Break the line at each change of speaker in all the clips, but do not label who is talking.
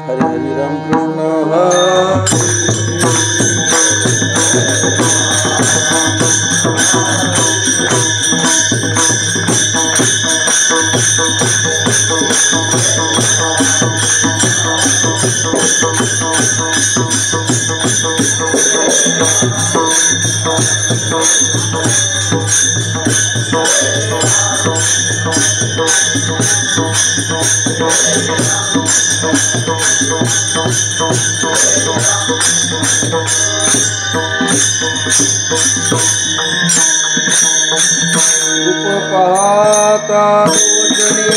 हरे हरे राम कृष्ण उपपाता रोचने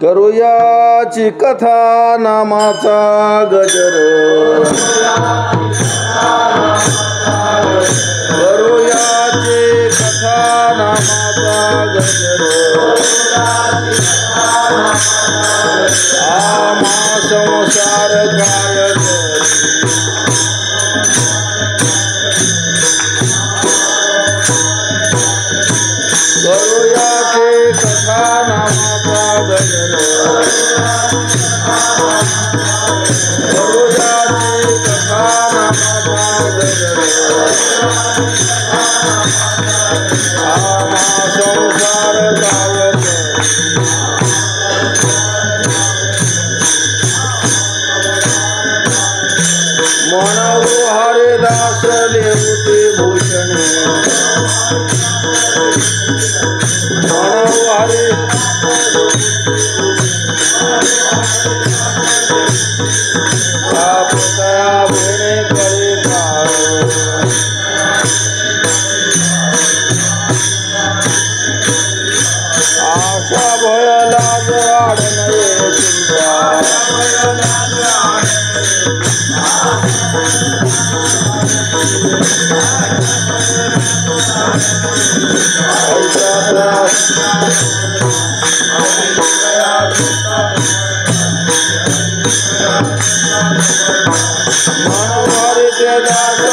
करूयाची कथा नामाचा गजर करूयाची कथा नामाचा गजर आमा संसार काय करूयाची कथा नामाचा गजर करूयाची कथा नामाचा गजर आमा संसार काय म्हणू हरिदास लेवते भूषणे म्हणू हरि आपतया भेणे करे आशा भय लाज आडनये चिंता मनोहरि ते दास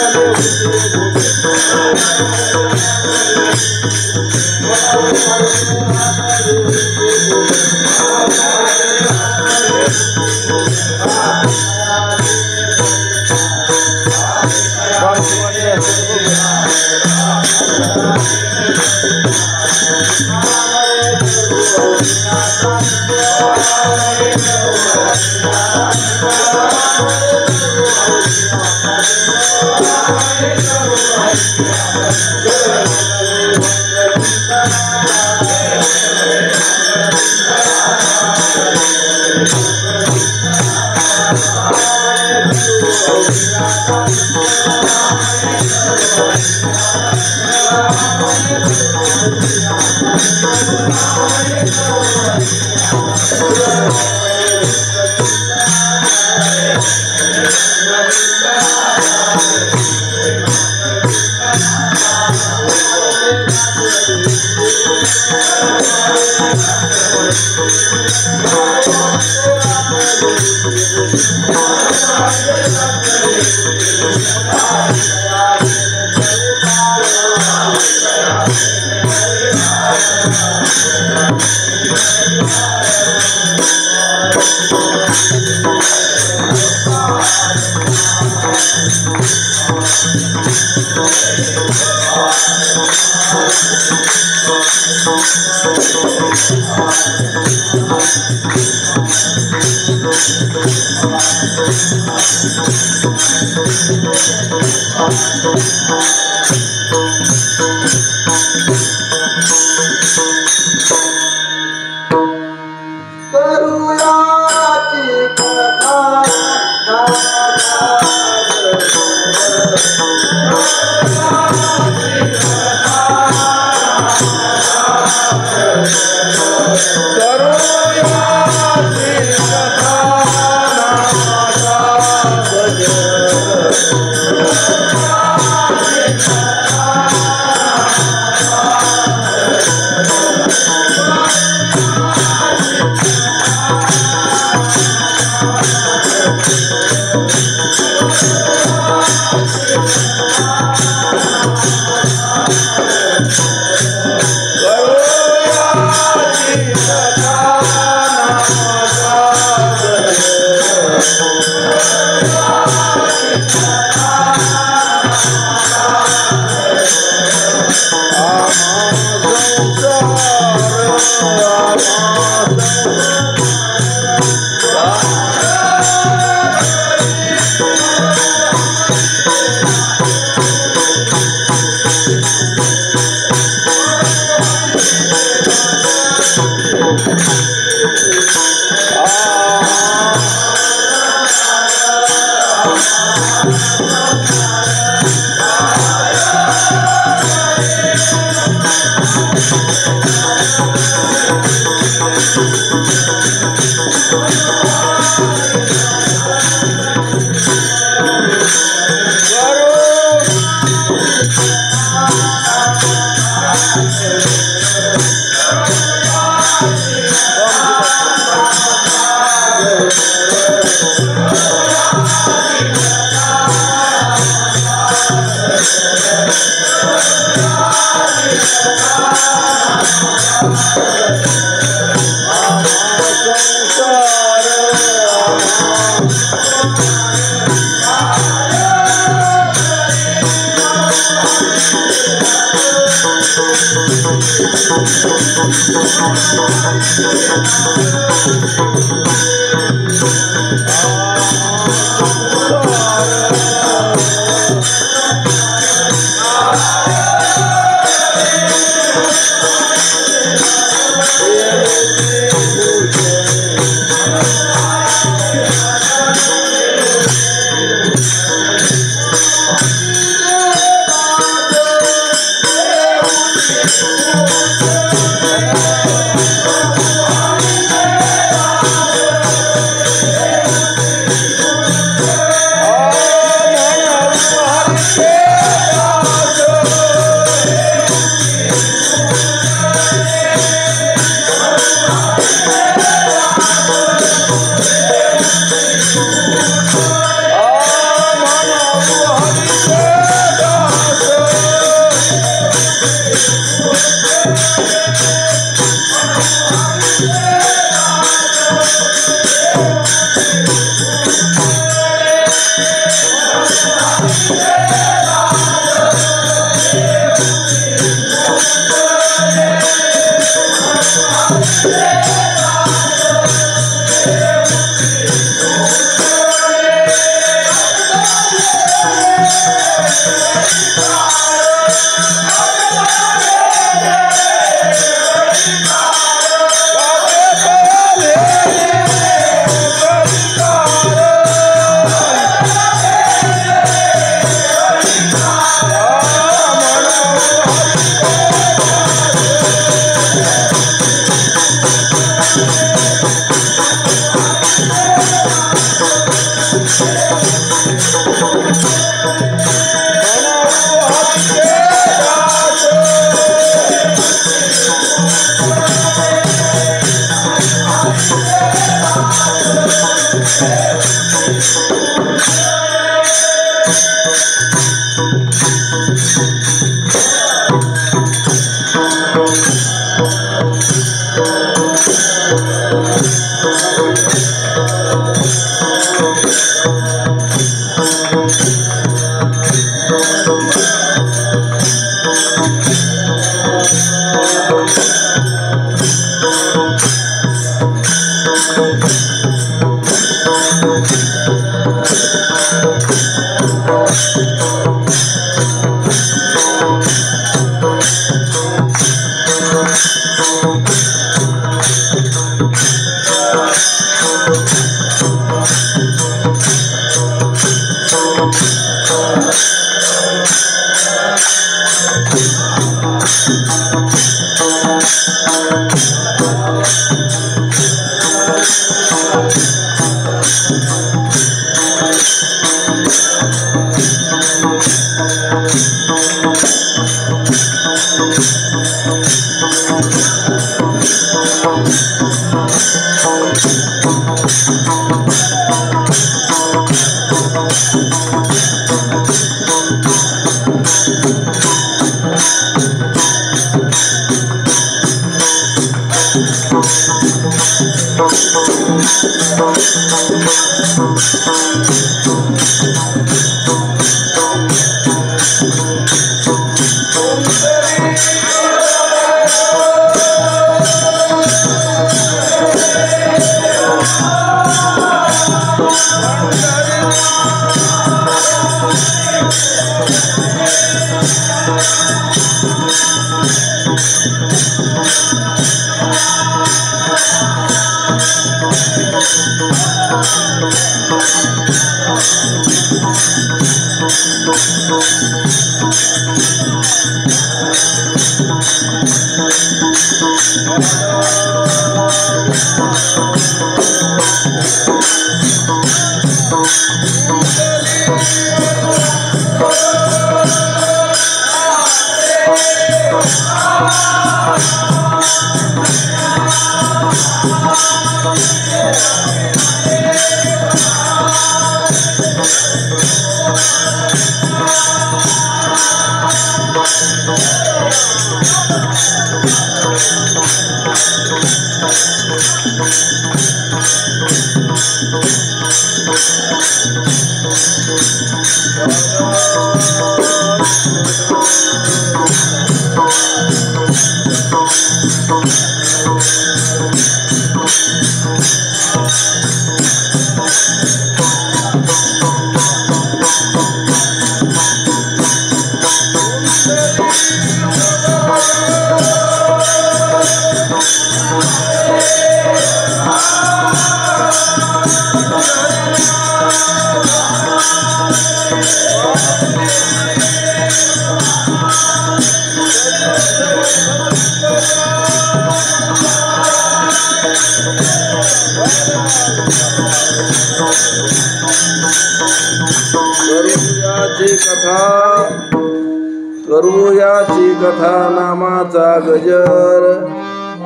करूयाची कथा नामाचा गजर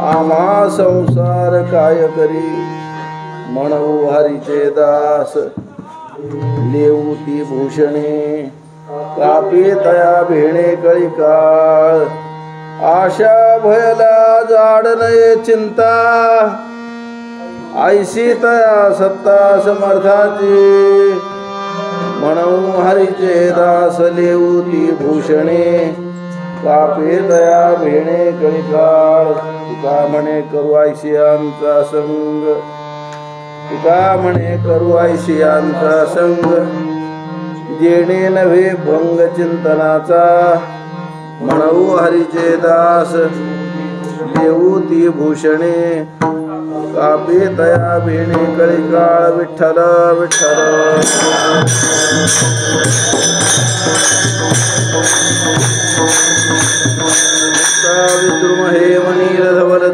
आम्हा संसार काय करी म्हणू हरीचे दास लेऊ ती भूषणे कापे तया भेणे कळी काळ आशा भयला जाड नये चिंता ऐशी तया सत्ता समर्थाची म्हणून हरीचे दास लेऊ ती भूषणे कापे दया भेणे कळीकाळ तुका म्हणे करू ऐशियांचा संग तुका म्हणे करू ऐशियांचा संग जेणे नव्हे भंग चिंतनाचा म्हणू हरीचे दास लेऊ ती भूषणे कापे तया भेणे कळीकाळ विठ्ठल विठ्ठल विद्रुम हे मनीरधवल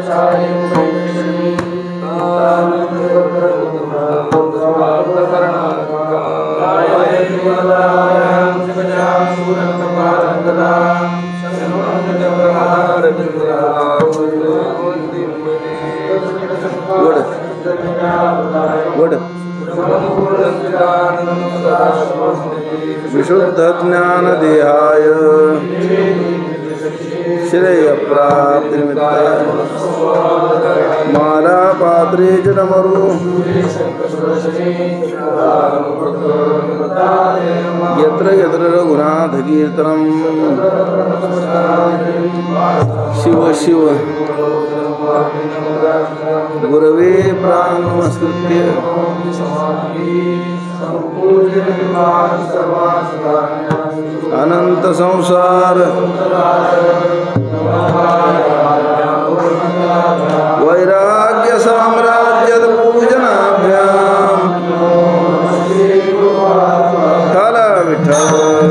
वड विशुद्ध ज्ञान देहाय श्रेय प्राप्ति माला पात्रे जनमरु यत्र यत्र रघुनाथ कीर्तनम शिव शिव गुरवे प्राण नमस्कृत्य अनंत संसार वैराग्य साम्राज्य पूजनाभ्याम विठ्ठल विठ्ठल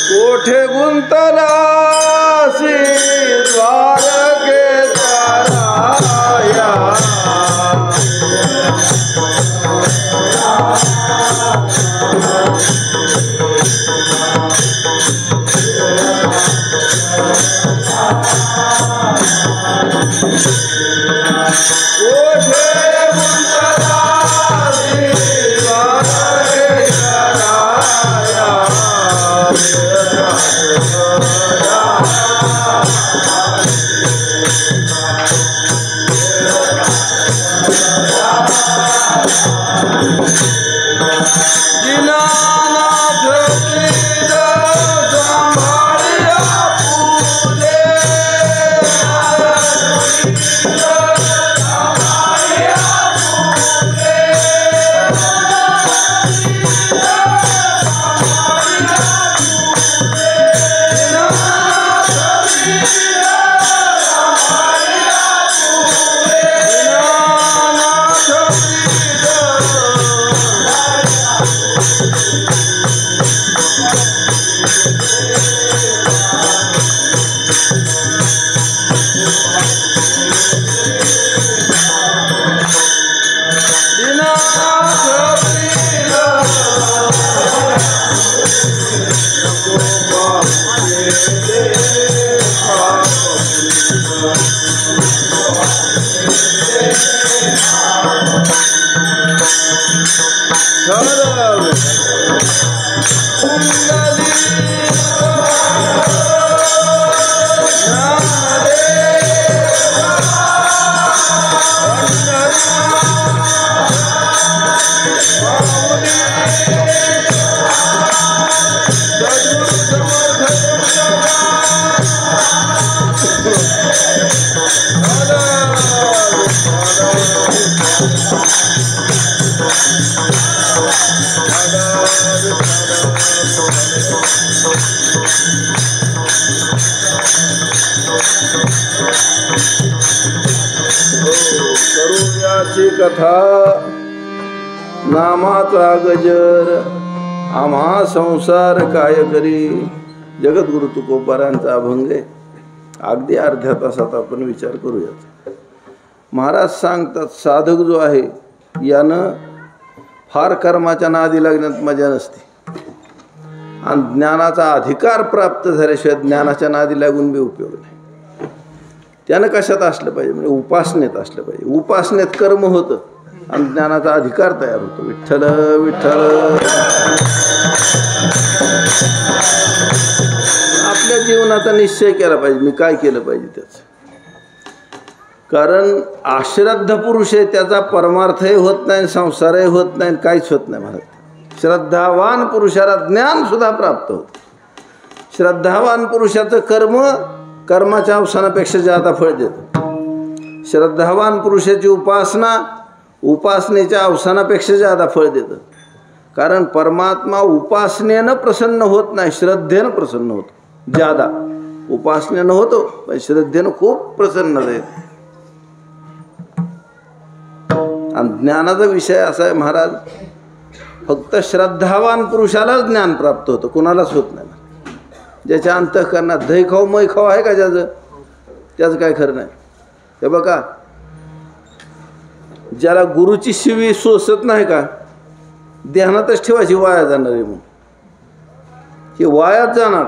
कोठे गुंतला द्वारकेचा राया
Radha
करुण्याची कथा नामाचा गजर आम्हा संसार काय करी. जगद्गुरु तुकोबारांचा अभंग आहे. अगदी अर्ध्या तासात आपण विचार करूयात. महाराज सांगतात साधक जो आहे यानं फार कर्माच्या नादी लागण्यात मजा नसते आणि ज्ञानाचा अधिकार प्राप्त झाल्याशिवाय ज्ञानाच्या नादी लागून बी उपयोग नाही. त्यानं कशात असलं पाहिजे म्हणजे उपासनेत असलं पाहिजे. उपासनेत कर्म होतं आणि ज्ञानाचा अधिकार तयार होतो. विठ्ठल विठ्ठल. आपल्या जीवनाचा निश्चय केला पाहिजे मी काय केलं पाहिजे त्याचं. कारण अश्रद्ध पुरुष आहे त्याचा परमार्थही होत नाही संसारही होत नाही काहीच होत नाही. महाराज श्रद्धावान पुरुषाला ज्ञान सुद्धा प्राप्त होतं. श्रद्धावान पुरुषाचं कर्म कर्माच्या अवसानापेक्षा जादा फळ देतं. श्रद्धावान पुरुषाची उपासना उपासनेच्या अवसानापेक्षा जादा फळ देतं. कारण परमात्मा उपासनेनं प्रसन्न होत नाही श्रद्धेनं प्रसन्न होतो. जादा उपासनेनं होतो पण श्रद्धेनं खूप प्रसन्न देत. आणि ज्ञानाचा विषय असा आहे महाराज फक्त श्रद्धावान पुरुषालाच ज्ञान प्राप्त होतं कुणालाच होत नाही. ज्याच्या अंतःकरणात दही खाऊ मै खाऊ आहे का त्याचं काय खरं नाही. हे बघा ज्याला गुरुची शिवी सोसत नाही का ध्यानातच ठेवायची वाया जाणार आहे म्हणून. हे वायाच जाणार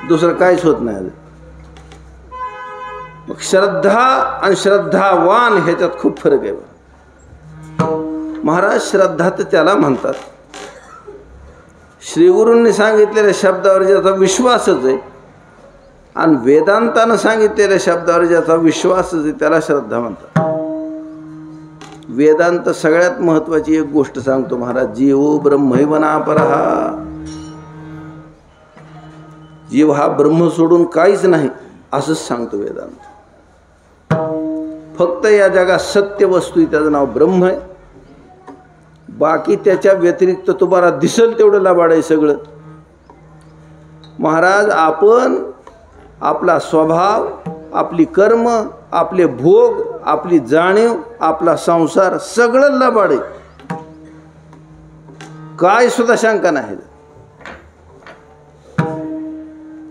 दुसरं काहीच होत नाही. मग श्रद्धा आणि श्रद्धावान ह्याच्यात खूप फरक आहे. महाराज श्रद्धा तर त्याला म्हणतात श्रीगुरूंनी सांगितलेल्या शब्दावर ज्याचा विश्वासच आहे आणि वेदांतानं सांगितलेल्या शब्दावर ज्याचा विश्वासच आहे त्याला श्रद्धा म्हणतात. वेदांत सगळ्यात महत्त्वाची एक गोष्ट सांगतो महाराज जीव ब्रह्मैवनापरहा. जीव हा ब्रह्म सोडून काहीच नाही असंच सांगतो वेदांत. फक्त या जगात सत्य वस्तू त्याचं नाव ब्रह्म आहे. बाकी त्याच्या व्यतिरिक्त तुम्हाला दिसेल तेवढं लबाड आहे सगळं. महाराज आपण आपला स्वभाव आपली कर्म आपले भोग आपली जाणीव आपला संसार सगळं लबाड आहे. काय सुद्धा शंका नाही.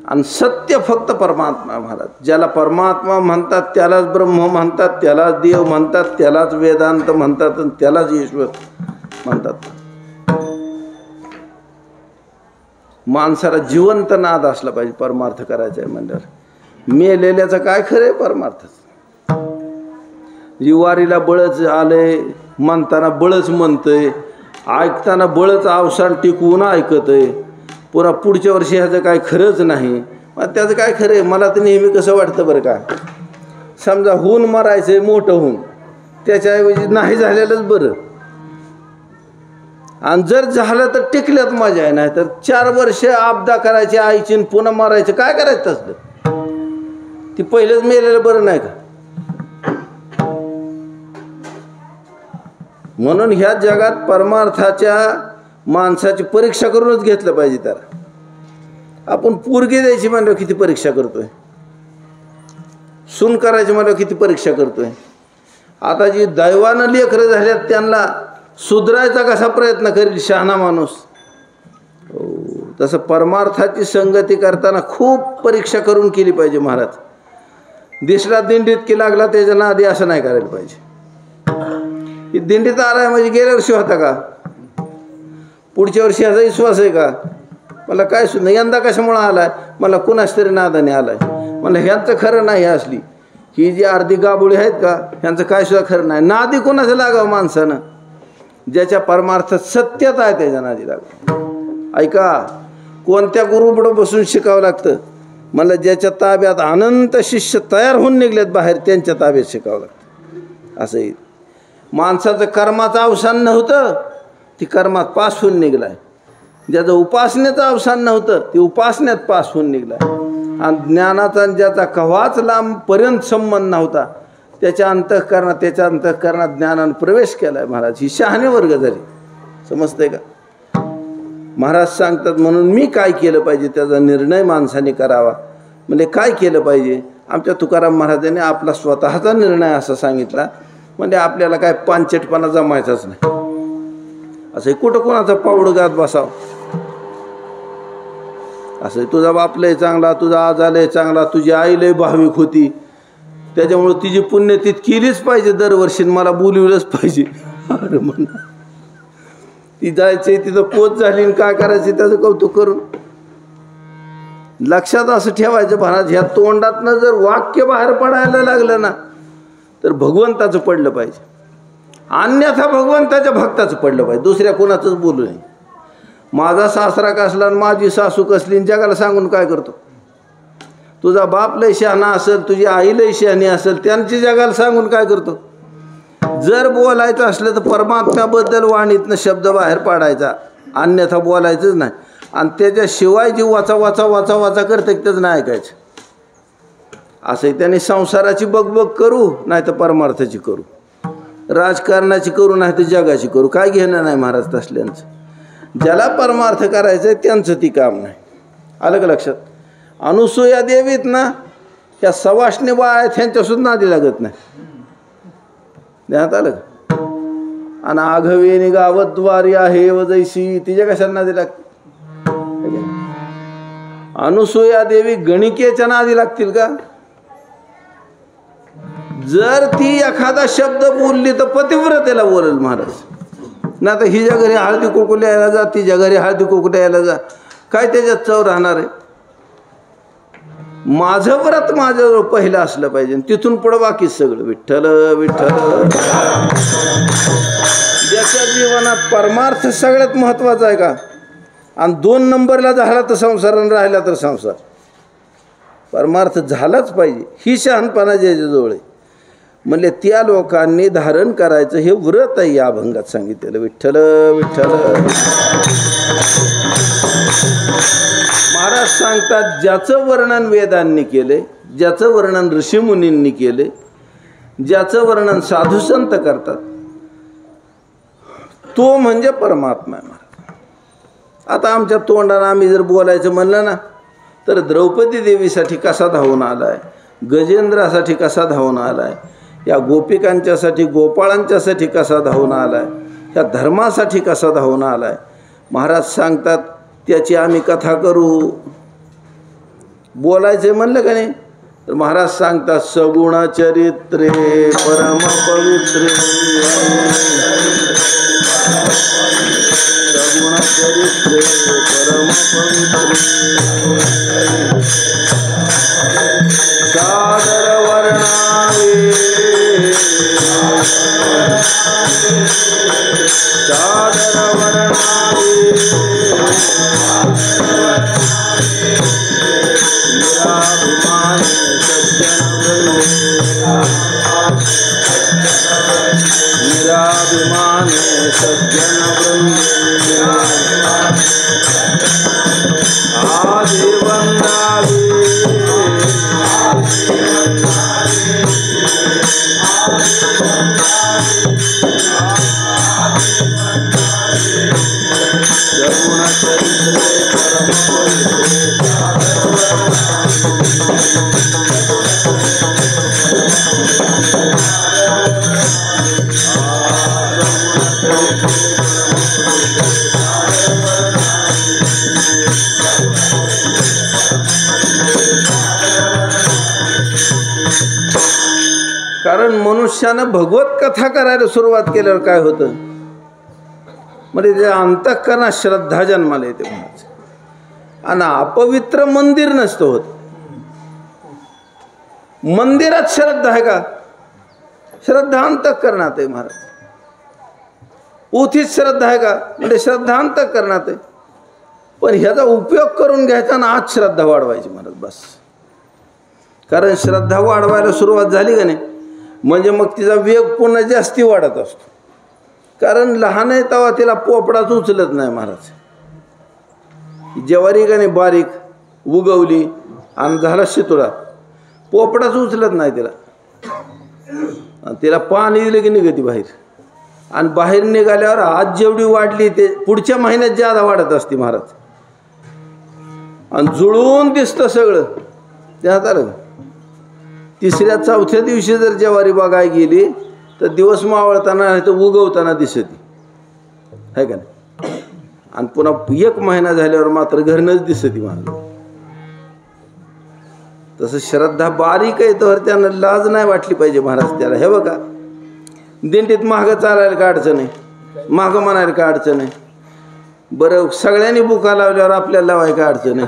आणि सत्य फक्त परमात्मा. महाराज ज्याला परमात्मा म्हणतात त्यालाच ब्रह्म म्हणतात त्यालाच देव म्हणतात त्यालाच वेदांत म्हणतात आणि त्यालाच ईश्वर म्हणतात. माणसाला जिवंत नाद असला पाहिजे परमार्थ करायचा आहे म्हणल्यावर. मेलेल्याचं काय खरं आहे परमार्थच. जिवारीला बळच आलंय म्हणताना बळच म्हणतंय ऐकताना बळच अवसान टिकवून ऐकतंय पुन्हा पुढच्या वर्षी ह्याचं काय खरंच नाही. मग त्याचं काय खरं आहे. मला तर नेहमी कसं वाटतं बरं का समजा होऊन मरायचं आहे मोठं होऊन त्याच्याऐवजी नाही झालेलंच बरं. आणि जर झालं तर टिकल्यात मजा आहे. नाही तर 4 वर्ष आपदा करायची आईची पुन्हा मारायचं काय करायचं असलं. ती पहिलेच मेलेलं बरं नाही का. म्हणून ह्या जगात परमार्थाच्या माणसाची परीक्षा करूनच घेतलं पाहिजे. त्याला आपण पोरगी द्यायची म्हणल्यावर किती परीक्षा करतोय. सून करायची म्हणल्यावर किती परीक्षा करतोय. आता जी दैवानं लेकरं झाल्यात त्यांना सुधरायचा कसा प्रयत्न करेल शहाणा माणूस. तसं परमार्थाची संगती करताना खूप परीक्षा करून केली पाहिजे. महाराज दिसला दिंडीत की लागला त्याच्या नादी असं नाही करायला पाहिजे. ही दिंडीत आलाय म्हणजे गेल्या वर्षी होता का पुढच्या वर्षी ह्याचा विश्वास आहे का. मला काय सुद्धा यंदा कशामुळं आलाय मला कुणाच तरी नादाने आलाय. मला ह्यांचं खरं नाही असली ही जी अर्धी गाबुळी आहेत का ह्यांचं काय सुद्धा खरं नाही. नादी कोणाचं लागावं माणसानं ज्याच्या परमार्थात सत्यता आहे त्याच्या नादी लागावं. ऐका कोणत्या गुरुपुढं बसून शिकावं लागतं. मला ज्याच्या ताब्यात अनंत शिष्य तयार होऊन निघलेत बाहेर त्यांच्या ताब्यात शिकावं लागतं. असंही माणसाचं कर्माचं अवसान नव्हतं ती कर्मात पास होऊन निघलाय. ज्याचं उपासनेचं अवसान नव्हतं ती उपासनेत पास होऊन निघलाय. आणि ज्ञानाचा ज्याचा कव्हाच लांबपर्यंत संबंध नव्हता त्याच्या अंतःकरणात ज्ञानानं प्रवेश केला आहे. महाराज ही शहाणी वर्ग झाली. समजतंय का. महाराज सांगतात म्हणून मी काय केलं पाहिजे त्याचा निर्णय माणसाने करावा. म्हणजे काय केलं पाहिजे. आमच्या तुकाराम महाराजांनी आपला स्वतःचा निर्णय असा सांगितला. म्हणजे आपल्याला काय पानचटपणा जमायचाच नाही. असं कुठं कोणाचा पावड गात बसावं. असं तुझा बाप लय चांगला, तुझा आजा लय चांगला, तुझी आई लय भाविक होती, त्याच्यामुळे तिची पुण्यतिथी केलीच पाहिजे दरवर्षी, मला बोलवलंच पाहिजे. अरे म्हणा ती जायचंय तिथं पोच झाली आणि काय करायचं त्याचं कौतुक करून. लक्षात असं ठेवायचं महाराज, ह्या तोंडातनं जर वाक्य बाहेर पडायला लागलं ना तर भगवंताचं पडलं पाहिजे, अन्यथा भगवंताच्या भक्ताचं पडलं पाहिजे, दुसऱ्या कोणाचंच बोलू नये. माझा सासरा कसला आणि माझी सासू कसली जगाला सांगून काय करतो. तुझा बाप लय शहाणा असेल, तुझी आई लय शहाणी असेल, त्यांची जगाला सांगून काय करतो. जर बोलायचं असलं तर परमात्म्याबद्दल वाणीतनं शब्द बाहेर पाडायचा, अन्यथा बोलायचंच नाही. आणि त्याच्याशिवाय जी वाचा वाचा वाचा वाचा करते त्याच नाही ऐकायचं. असंही त्यांनी संसाराची बगबग करू नाही तर परमार्थाची करू, राजकारणाची करू नाही तर जगाची करू, काय घेणं नाही महाराज तसल्यांचं. ज्याला परमार्थ करायचं आहे त्यांचं ती काम नाही. आलं का लक्षात. अनुसूया देवीत ना ह्या सवाष्णी बा आहेत ह्यांच्यासुद्धा नादी लागत नाही. ध्यानात आलं का. आणि आघवेनी गावद्वारी आहे व जैसी तिच्या कशाला नादी लागते. अनुसूया देवी गणिकेच्या नादी लागतील का. जर ती एखादा शब्द बोलली तर पतिव्रतेला बोलेल महाराज. ना तर हिच्या घरी हळदी कुंकू यायला जा, तिच्या घरी हळदी कुंकू यायला जा, काय त्याच्यात चव राहणार आहे. माझं व्रत माझ्याजवळ पहिलं असलं पाहिजे, तिथून पुढं बाकी सगळं विठ्ठल विठ्ठल. ज्याच्या जीवनात परमार्थ सगळ्यात महत्त्वाचा आहे का. आणि 2 नंबरला झाला तर संसार आणि राहिला तर संसार. परमार्थ झालाच पाहिजे ही शहाणपणा ज्याच्याजवळ आहे. म्हणजे त्या लोकांनी धारण करायचं हे व्रत आहे या अभंगात सांगितलेलं. विठ्ठल विठ्ठल. महाराज सांगतात ज्याचं वर्णन वेदांनी केले, ज्याचं वर्णन ऋषीमुनींनी केले, ज्याचं वर्णन साधुसंत करतात, तो म्हणजे परमात्मा आहे महाराज. आता आमच्या तोंडानं आम्ही जर बोलायचं म्हणलं ना तर द्रौपदी देवीसाठी कसा धावून आलाय, गजेंद्रासाठी कसा धावून आलाय, या गोपिकांच्यासाठी गोपाळांच्यासाठी कसा धावून आलाय, ह्या धर्मासाठी कसा धावून आलाय. महाराज सांगतात त्याची आम्ही कथा करू. बोलायचे म्हणलं का नाही तर महाराज सांगतात सगुण चरित्रे परम पवित्रे, सगुण चरित्रे परम पवित्रे, सादर वर्णावे सादर वर्णावे, निराभिमाने सज्जन वृंदे, निराभिमाने सज्जन वृंदे, आदि वंदावे सगुण चरित्रे परम कारण मनुष्यानं भगवत कथा करायला सुरुवात केल्यावर काय होतं म्हणजे त्या अंतःकरणात श्रद्धा जन्माला येते म्हणायचं. आणि अपवित्र मंदिर नसतं होत. मंदिरात श्रद्धा आहे का. श्रद्धा अंतःकरणात आहे महाराज. उथीच श्रद्धा आहे का म्हणजे श्रद्धा अंतःकरणात आहे. पण ह्याचा उपयोग करून घ्यायचा ना आज श्रद्धा वाढवायची महाराज बस. कारण श्रद्धा वाढवायला सुरुवात झाली का नाही म्हणजे मग तिचा वेग पुन्हा जास्ती वाढत असतो. कारण लहान आहे तेव्हा तिला पोपडाच उचलत नाही महाराज. ज्वारी का नाही बारीक उगवली आणि झाला शितुळा, पोपडाच उचलत नाही तिला. तिला पाणी दिलं की निघती बाहेर. आणि बाहेर निघाल्यावर आज जेवढी वाढली ते पुढच्या महिन्यात ज्यादा वाढत असते महाराज. आणि जुळून दिसतं सगळं. त्यात आलं तिसऱ्या चौथ्या दिवशी जर ज्वारी बागाय गेली तर दिवस मावळताना नाही तर उगवताना दिसते आहे का नाही. आणि पुन्हा 1 महिना झाल्यावर मात्र घरनंच दिसते महाराज. तसं श्रद्धा बारीक आहे तर त्यांना लाज नाही वाटली पाहिजे महाराज त्याला. हे बघा दिंडीत मागं चालायला का अडचण आहे, मागं म्हणायला का अडचण आहे. बरं सगळ्यांनी बुका लावल्यावर आपल्याला लावाय का अडचण आहे.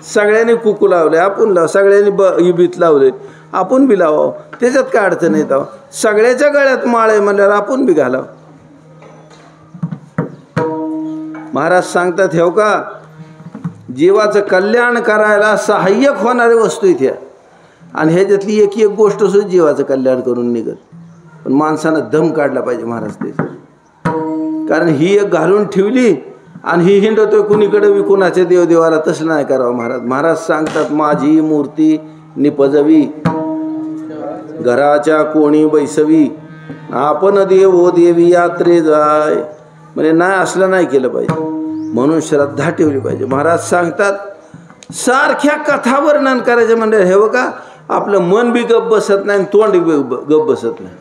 सगळ्यांनी कुकू लावले आपण लाव, सगळ्यांनी इबीत लावले आपण बी लावावं, त्याच्यात काय अडचण येत. सगळ्याच्या गळ्यात माळ आहे म्हणल्यावर आपण बी घालावं. महाराज सांगतात हो का जीवाचं कल्याण करायला सहाय्यक होणारी वस्तू इथे आणि ह्याच्यातली एक एक गोष्ट सुद्धा जीवाचं कल्याण करून निघत. पण माणसानं दम काढला पाहिजे महाराज ते. कारण ही एक घालून ठेवली आणि ही हिंडतोय कुणीकडे बी कुणाच्या देवदेवाला. तसं नाही करावं महाराज. महाराज सांगतात माझी मूर्ती निपजवी घराच्या कोणी बैसवी आपण देव ओ देवी यात्रे जाय. म्हणजे नाही असलं नाही केलं पाहिजे. म्हणून श्रद्धा ठेवली पाहिजे. महाराज सांगतात सारख्या कथा वर्णन करायचे म्हणजे हे बघा आपलं मन बी गप बसत नाही, तोंड बी गप बसत नाही.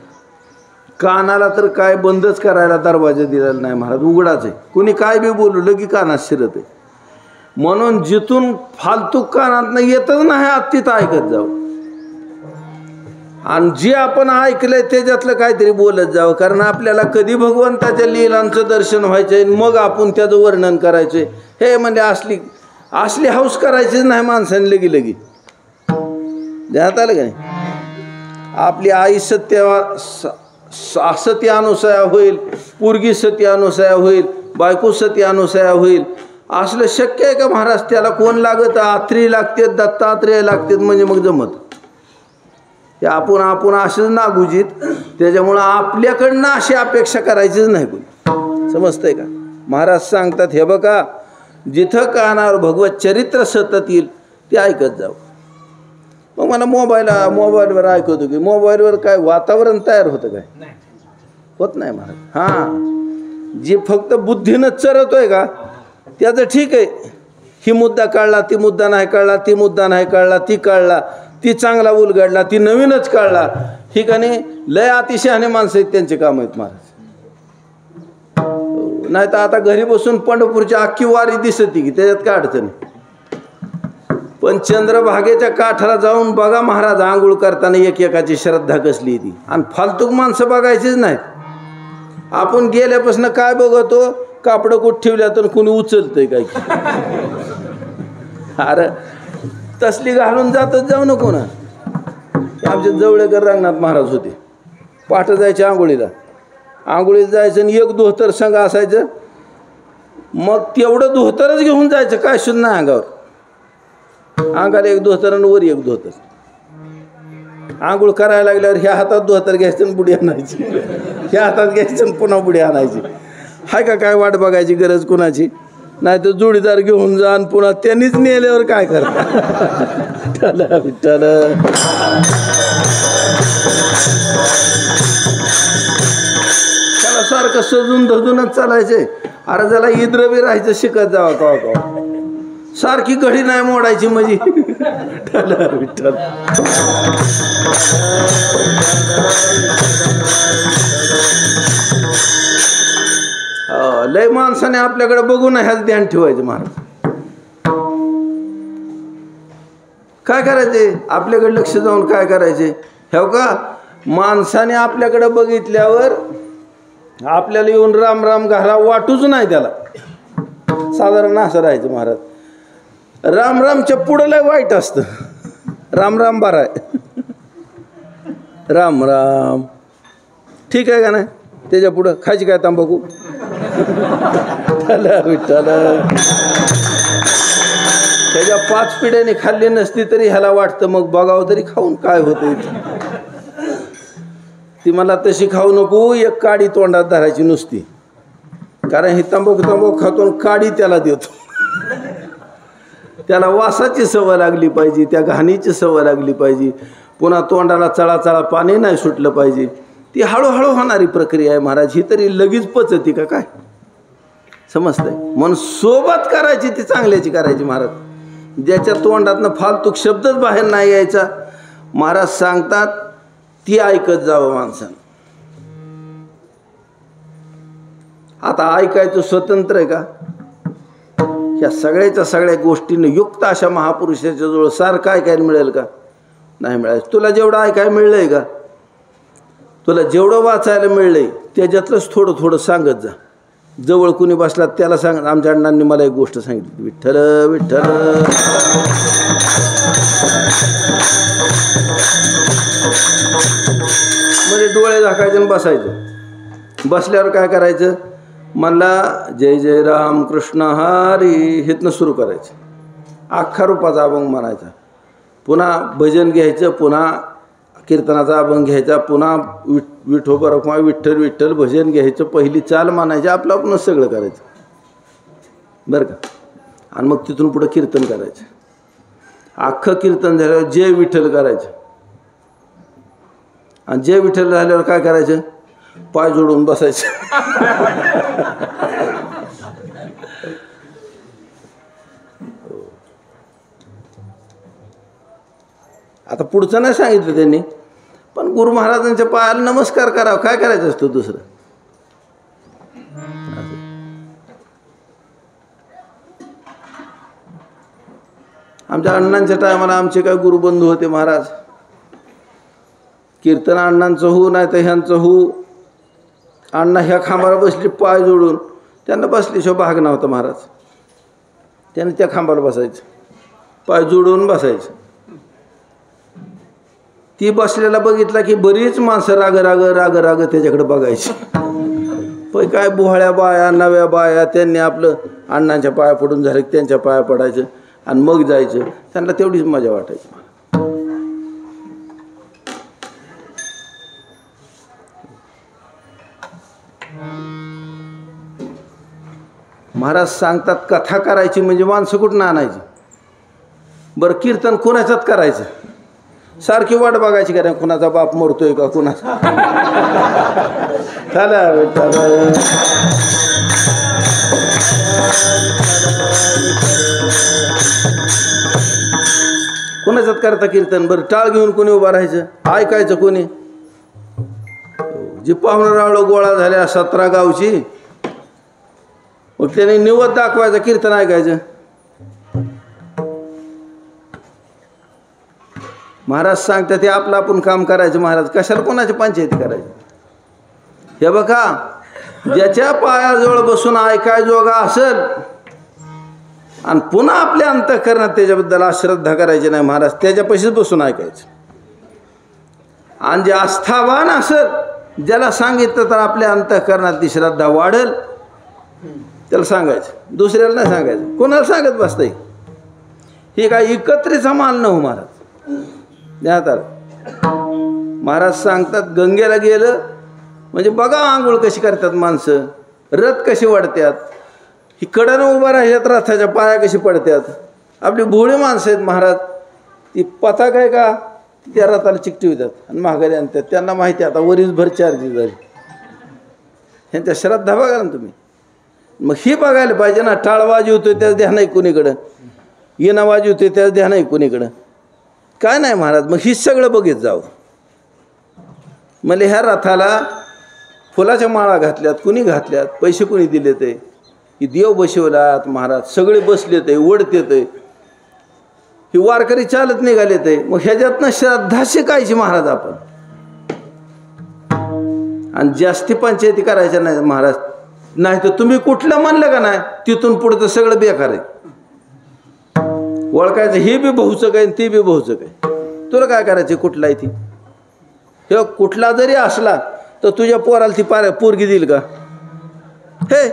कानाला तर काय बंदच करायला दरवाजा दिलेला नाही महाराज, उघडाच आहे. कुणी काय बी बोललं की कानात शिरत आहे. म्हणून जिथून फालतू कानात येतच नाही तिथं ऐकत जाऊ. आणि जे आपण ऐकलंय त्याच्यातलं काहीतरी बोलत जावं. कारण आपल्याला कधी भगवंताच्या लीलांचं दर्शन व्हायचंय मग आपण त्याचं वर्णन करायचंय. हे म्हणजे असली हौस करायचीच नाही माणसाने लगी ध्यानात आलं का नाही. आपली आई सती अनुसया होईल, पोरगी सती अनुसया होईल, बायको सती अनुसया होईल. असलं शक्य आहे का महाराज. त्याला कोण लागत आत्री लागते दत्तात्रेय लागतात म्हणजे मग जमत. ते आपण असेच नागुजीत. त्याच्यामुळं आपल्याकडनं अशी अपेक्षा करायचीच नाही कोणी. समजतंय का. महाराज सांगतात हे बघा जिथं कानावर भगवत चरित्र सतत येईल ते ऐकत जावं. मग मला मोबाईलवर ऐकवतो की मोबाईलवर काय वातावरण तयार होतं काय होत नाही महाराज. हां जे फक्त बुद्धीनं चरतोय का त्याचं ठीक आहे. ही मुद्दा कळला, ती मुद्दा नाही कळला, ती मुद्दा नाही कळला, ती कळला, ती चांगला उलगडला, ती नवीनच कळला. ही का नाही लय अतिशहाणे माणसं आहेत त्यांचे काम आहेत महाराज. नाही तर आता घरी बसून पंढरपूरची अख्खी वारी दिसते की त्याच्यात काय अडचण आहे. पण चंद्रभागेच्या काठाला जाऊन बघा महाराज आंघोळ करताना एकेकाची श्रद्धा कसली ती. आणि फालतूक माणसं बघायचीच नाहीत. आपण गेल्यापासून काय बघतो कापडं कुठं ठेवल्या तर कुणी उचलतंय काय की. अरे तसली घालून जातच जाऊ नको ना. आमचे जवळेकर रंगनाथ महाराज होते. पहाटे जायचे आंघोळीला जायचं आणि एक धोतर संघ असायचं. मग तेवढं धोतरच घेऊन जायचं काय सुद्धा नाही अंगावर. अंगाला एक धोतर आणि वर एक धोतर. आंघोळ करायला लागल्यावर ह्या हातात धोतर घ्यायचं आणि बुडी आणायची, ह्या हातात घ्यायचं आणि पुन्हा बुडी आणायची. हाय का काय वाट बघायची गरज कुणाची. नाही तर जोडीदार घेऊन जा आणि पुन्हा त्यांनीच नेल्यावर काय करता. विठ्ठल विठ्ठल. त्याला सारखं सजून धजूनच चालायचे. अरे त्याला इद्रवी राहायचं शिकत जावा कवा सारखी घडी नाही मोडायची म्हणजे. विठ्ठल लय माणसाने आपल्याकडे बघून ह्याच ध्यान ठेवायचं महाराज. काय करायचे आपल्याकडे लक्ष जाऊन काय करायचे. हे का माणसाने आपल्याकडे बघितल्यावर आपल्याला येऊन राम राम घाला वाटूच नाही त्याला. साधारण असं राहायचं महाराज. राम रामच्या पुढं लय वाईट असतं. राम राम बरं आहे. राम राम ठीक आहे का नाही. त्याच्या पुढं खायची काय तांबाखू. विठ्ठल त्याच्या 5 पिढ्याने खाल्ली नसती तरी ह्याला वाटतं मग बघावं तरी खाऊन काय होतं. ती मला तशी खाऊ नको. एक काडी तोंडात धरायची नुसती. कारण ही तंबाखू खातो काडी त्याला देतो. त्याला वासाची सवय लागली पाहिजे, त्या घाणीची सवय लागली पाहिजे. पुन्हा तोंडाला चळाचळा पाणी नाही सुटलं पाहिजे. ती हळूहळू होणारी प्रक्रिया आहे महाराज. ही तरी लगेच पचती का काय? समजतंय? म्हणून सोबत करायची ती चांगल्याची करायची महाराज. ज्याच्या तोंडातनं फालतू शब्दच बाहेर नाही यायचा महाराज सांगतात ती ऐकत जावं माणसानं. आता ऐकायचं स्वतंत्र आहे का? ह्या सगळ्याच्या सगळ्या गोष्टींनी युक्त अशा महापुरुषाच्या जवळ सारखं ऐकायला मिळेल का? नाही मिळायचं. तुला जेवढं ऐकायला मिळलंय का? तुला जेवढं वाचायला मिळलंय त्याच्यातलंच थोडं थोडं सांगत जा. जवळ कुणी बसला त्याला सांग. आमच्या अण्णांनी मला एक गोष्ट सांगितली, विठ्ठल विठ्ठल. म्हणजे डोळे झाकायचे आणि बसायचं. बसल्यावर काय करायचं? मला जय जय राम कृष्ण हरी हेतनं सुरू करायचं. अख्खा रूपाचा अभंग म्हणायचा. पुन्हा भजन घ्यायचं, पुन्हा कीर्तनाचा अभंग घ्यायचा, पुन्हा विठोबा किंवा विठ्ठल विठ्ठल भजन घ्यायचं. पहिली चाल म्हणायची, आपलं आपणच सगळं करायचं बरं का. आणि मग तिथून पुढं कीर्तन करायचं. अख्खं कीर्तन झाल्यावर जय विठ्ठल करायचं. आणि जय विठ्ठल झाल्यावर काय करायचं? पाय जोडून बसायचं. आता पुढचं नाही सांगितलं त्यांनी, पण गुरु महाराजांच्या पायाला नमस्कार करावा. काय करायचं असतं दुसरं? आमच्या अण्णांच्या टायमाला आमचे काय गुरुबंधू होते महाराज. कीर्तन अण्णांचं हो नाही तर ह्यांचं हो. अण्णा ह्या खांबाला बसले पाय जोडून. त्यांना बसल्याशिवाय भाग नव्हता महाराज. त्याने त्या खांबाला बसायचं, पाय जोडून बसायचं. ती बसलेला बघितला की बरीच माणसं राग राग राग राग त्याच्याकडे बघायची. पण काय बुहाळ्या बाया नव्या बाया त्यांनी आपलं अण्णांच्या पाया पडून झालं की त्यांच्या पाया पडायचं आणि मग जायचं. त्यांना तेवढीच मजा वाटायची. महाराज सांगतात कथा करायची म्हणजे माणसं कुठून आणायची? बरं कीर्तन कुणाच्यात करायचं? सारखी वाट बघायची का नाही? कुणाचा बाप मरतोय का कुणाचा? कुणाच्यात करता कीर्तन? बरं टाळ घेऊन कोणी उभा राहायचं? ऐकायचं कोणी? जी पाहुणं रावळं गोळा झाल्या 17 गावची, मग त्याने निवद दाखवायचं, कीर्तन ऐकायचं. महाराज सांगतात ते आपलं आपण काम करायचं. महाराज कशाला कोणाची पंचायती करायची? हे बघा, ज्याच्या पायाजवळ बसून ऐकायजोगा असेल आणि पुन्हा आपल्या अंतःकरणात त्याच्याबद्दल अश्रद्धा करायची नाही महाराज, त्याच्यापाशीच बसून ऐकायचं. आणि जे आस्थावान असेल, ज्याला सांगितलं तर आपल्या अंतःकरणात ती श्रद्धा वाढेल, त्याला सांगायचं. दुसऱ्याला नाही सांगायचं. कोणाला सांगत बसतंय? हे काय एकत्रीचा माल न हो महाराज. महाराज सांगतात गंगेला गेलं म्हणजे बघा आंघोळ कशी करतात माणसं, रथ कशी वाढतात, ही कडानं उभा राहतात, रथाच्या पाया कशी पडतात. आपली भोळी माणसं आहेत महाराज. ती पताक आहे का त्या रथाला चिकटवितात आणि माघारी आणतात. त्यांना माहिती आता वरीसभर चार्ज झाली. ह्यांच्या श्रद्धा बघा ना तुम्ही. मग ही बघायला पाहिजे ना. टाळ वाजवतोय त्याच ध्यान आहे कुणीकडं, येणं वाजवतोय त्याच ध्यान आहे कुणीकडं. काय नाही महाराज. मग ही सगळं बघित जावं. मला ह्या रथाला फुलाच्या माळा घातल्यात, कुणी घातल्यात, पैसे कुणी दिले ते, ही देव बसवलात महाराज, सगळे बसले ते, ओढतेत, ही वारकरी चालत निघाले ते. मग ह्याच्यातनं श्रद्धा शिकायची महाराज आपण. आणि जास्ती पंचायती करायच्या नाही महाराज. नाही तर तुम्ही कुठलं म्हणलं का नाही, तिथून पुढे तर सगळं बेकार आहे. ओळखायचं हे बी बहुचक आहे ते बी बहुचक आहे. तुला काय करायचं? कुठला आहे ती? हे कुठला जरी असला तर तुझ्या पोराला ती पोरगी देईल का? हे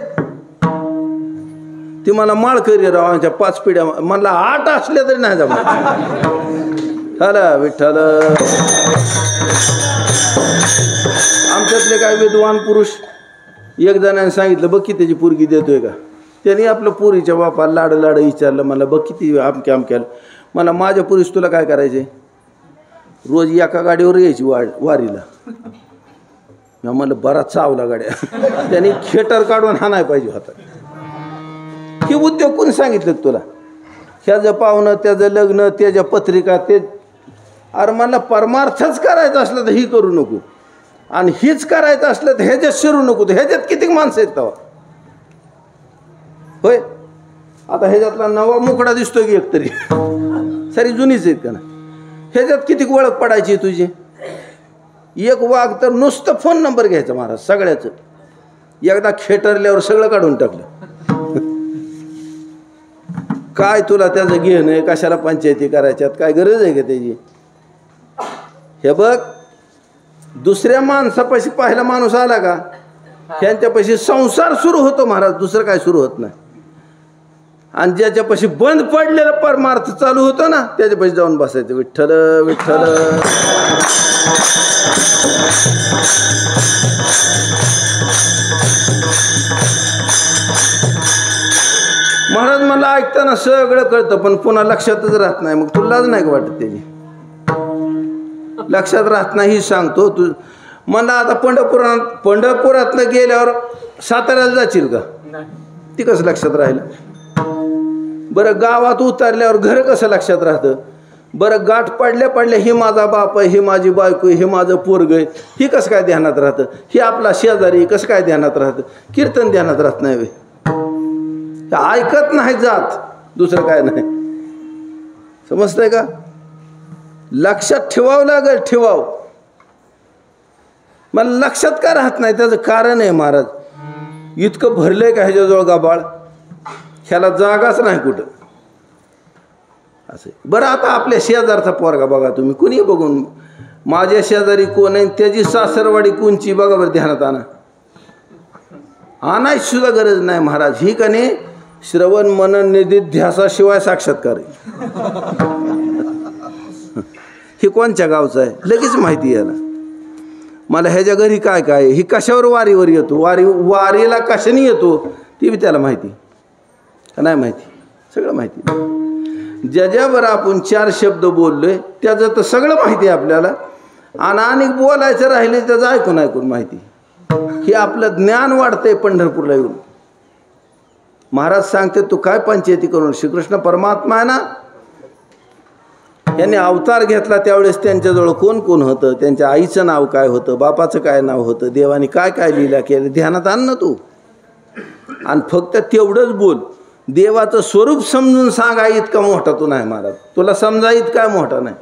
ती मला माळ करी राव, आमच्या 5 पिढ्या मला 8 असल्या तरी नाही जमत. हला विठ्ठल. आमच्यातले काय विद्वान पुरुष एक जणांनी सांगितलं, बघ की त्याची पोरगी देतोय का? त्यांनी आपलं पुरीच्या बापाला लाड लाड विचारलं. मला बघ किती आमक्या आमक्याला. मला माझ्या पुरीस तुला काय करायचे? रोज एका गाडीवर यायची वारीला. मी म्हणलं बराच चावला गाड्या. त्यांनी खेटर काढून हाणाय पाहिजे होता. हे उद्योग कोणी सांगितलं तुला? ह्याचं पाहुणं, त्याचं लग्न, त्याच्या पत्रिका, ते अरे मला परमार्थच करायचं असलं तर ही करू नको, आणि हीच करायचं असलं तर ह्याच्यात शिरू नको. तर ह्याच्यात किती माणसं आहेत तेव्हा? होय, आता ह्याच्यातला नवा मुकडा दिसतोय की एकतरी, सारी जुनीच आहेत का ना? ह्याच्यात किती ओळख पडायची तुझी? एक वाघ तर नुसतं फोन नंबर घ्यायचा महाराज सगळ्याचं. एकदा खेटरल्यावर सगळं काढून टाकलं. काय तुला त्याचं घेणं आहे? कशाला पंचायती करायच्यात? काय गरज आहे का त्याची? हे बघ, दुसऱ्या माणसापाशी पाहिला माणूस आला का त्यांच्यापाशी संसार सुरू होतो महाराज, दुसरं काय सुरू होत नाही. आणि ज्याच्यापाशी बंद पडलेला परमार्थ चालू होतो ना त्याच्यापाशी जाऊन बसायचं. विठ्ठल विठ्ठल. महाराज मला ऐकताना सगळं कळतं पण पुन्हा लक्षातच राहत नाही. मग तुलाच नाही का वाटत त्याची लक्षात राहत नाही? ही सांगतो तू मला. आता पंढरपुरातनं गेल्यावर साताऱ्याला जाशील का? ती कसं लक्षात राहिलं? बरं गावात उतरल्यावर घर कसं लक्षात राहतं? बरं गाठ पडल्या ही माझा बाप आहे, ही माझी बायको आहे, हे माझं पोरग आहे, ही कसं काय ध्यानात राहतं? ही आपला शेजारी कसं काय ध्यानात राहतं? कीर्तन ध्यानात राहत नाही वे, ऐकत नाही जात, दुसरं काय नाही. समजतंय का? लक्षात ठेवावं लागेल, ठेवावं. मला लक्षात का राहत नाही त्याचं कारण आहे महाराज. इतकं भरलंय का ह्याच्याजवळ गाबाळ, ह्याला जागाच नाही कुठं असं. बरं आता आपल्या शेजारचा पोरगा बघा तुम्ही, कुणी बघून माझ्या शेजारी कोण आहे, त्याची सासरवाडी कोणची बघा बरं, ध्यानात आणा. आणायची सुद्धा गरज नाही महाराज. ही का नाही श्रवण मनन निधिध्यासाशिवाय साक्षात्कार आहे. हे कोणच्या गावचं आहे लगेच माहिती याला. मला ह्याच्या घरी काय काय, ही कशावर वारीवर येतो, वारीला कशाने येतो ती बी त्याला माहिती का नाही माहिती? सगळं माहिती. ज्याच्यावर आपण 4 शब्द बोललोय त्याचं तर सगळं माहिती आहे आपल्याला. आणि बोलायचं राहिले त्याचं ऐकून माहिती. हे आपलं ज्ञान वाढतंय पंढरपूरला येऊन. महाराज सांगते तू काय पंचायती करून, श्रीकृष्ण परमात्मा आहे ना, यांनी अवतार घेतला त्यावेळेस त्यांच्याजवळ कोण कोण होतं, त्यांच्या आईचं नाव काय होतं, बापाचं काय नाव होतं, देवाने काय काय लीला केलं ध्यानात आण ना तू. आणि फक्त तेवढंच बोल. देवाचं स्वरूप समजून सांगा इतका मोठा तू नाही महाराज, तुला समजा इतका मोठा नाही.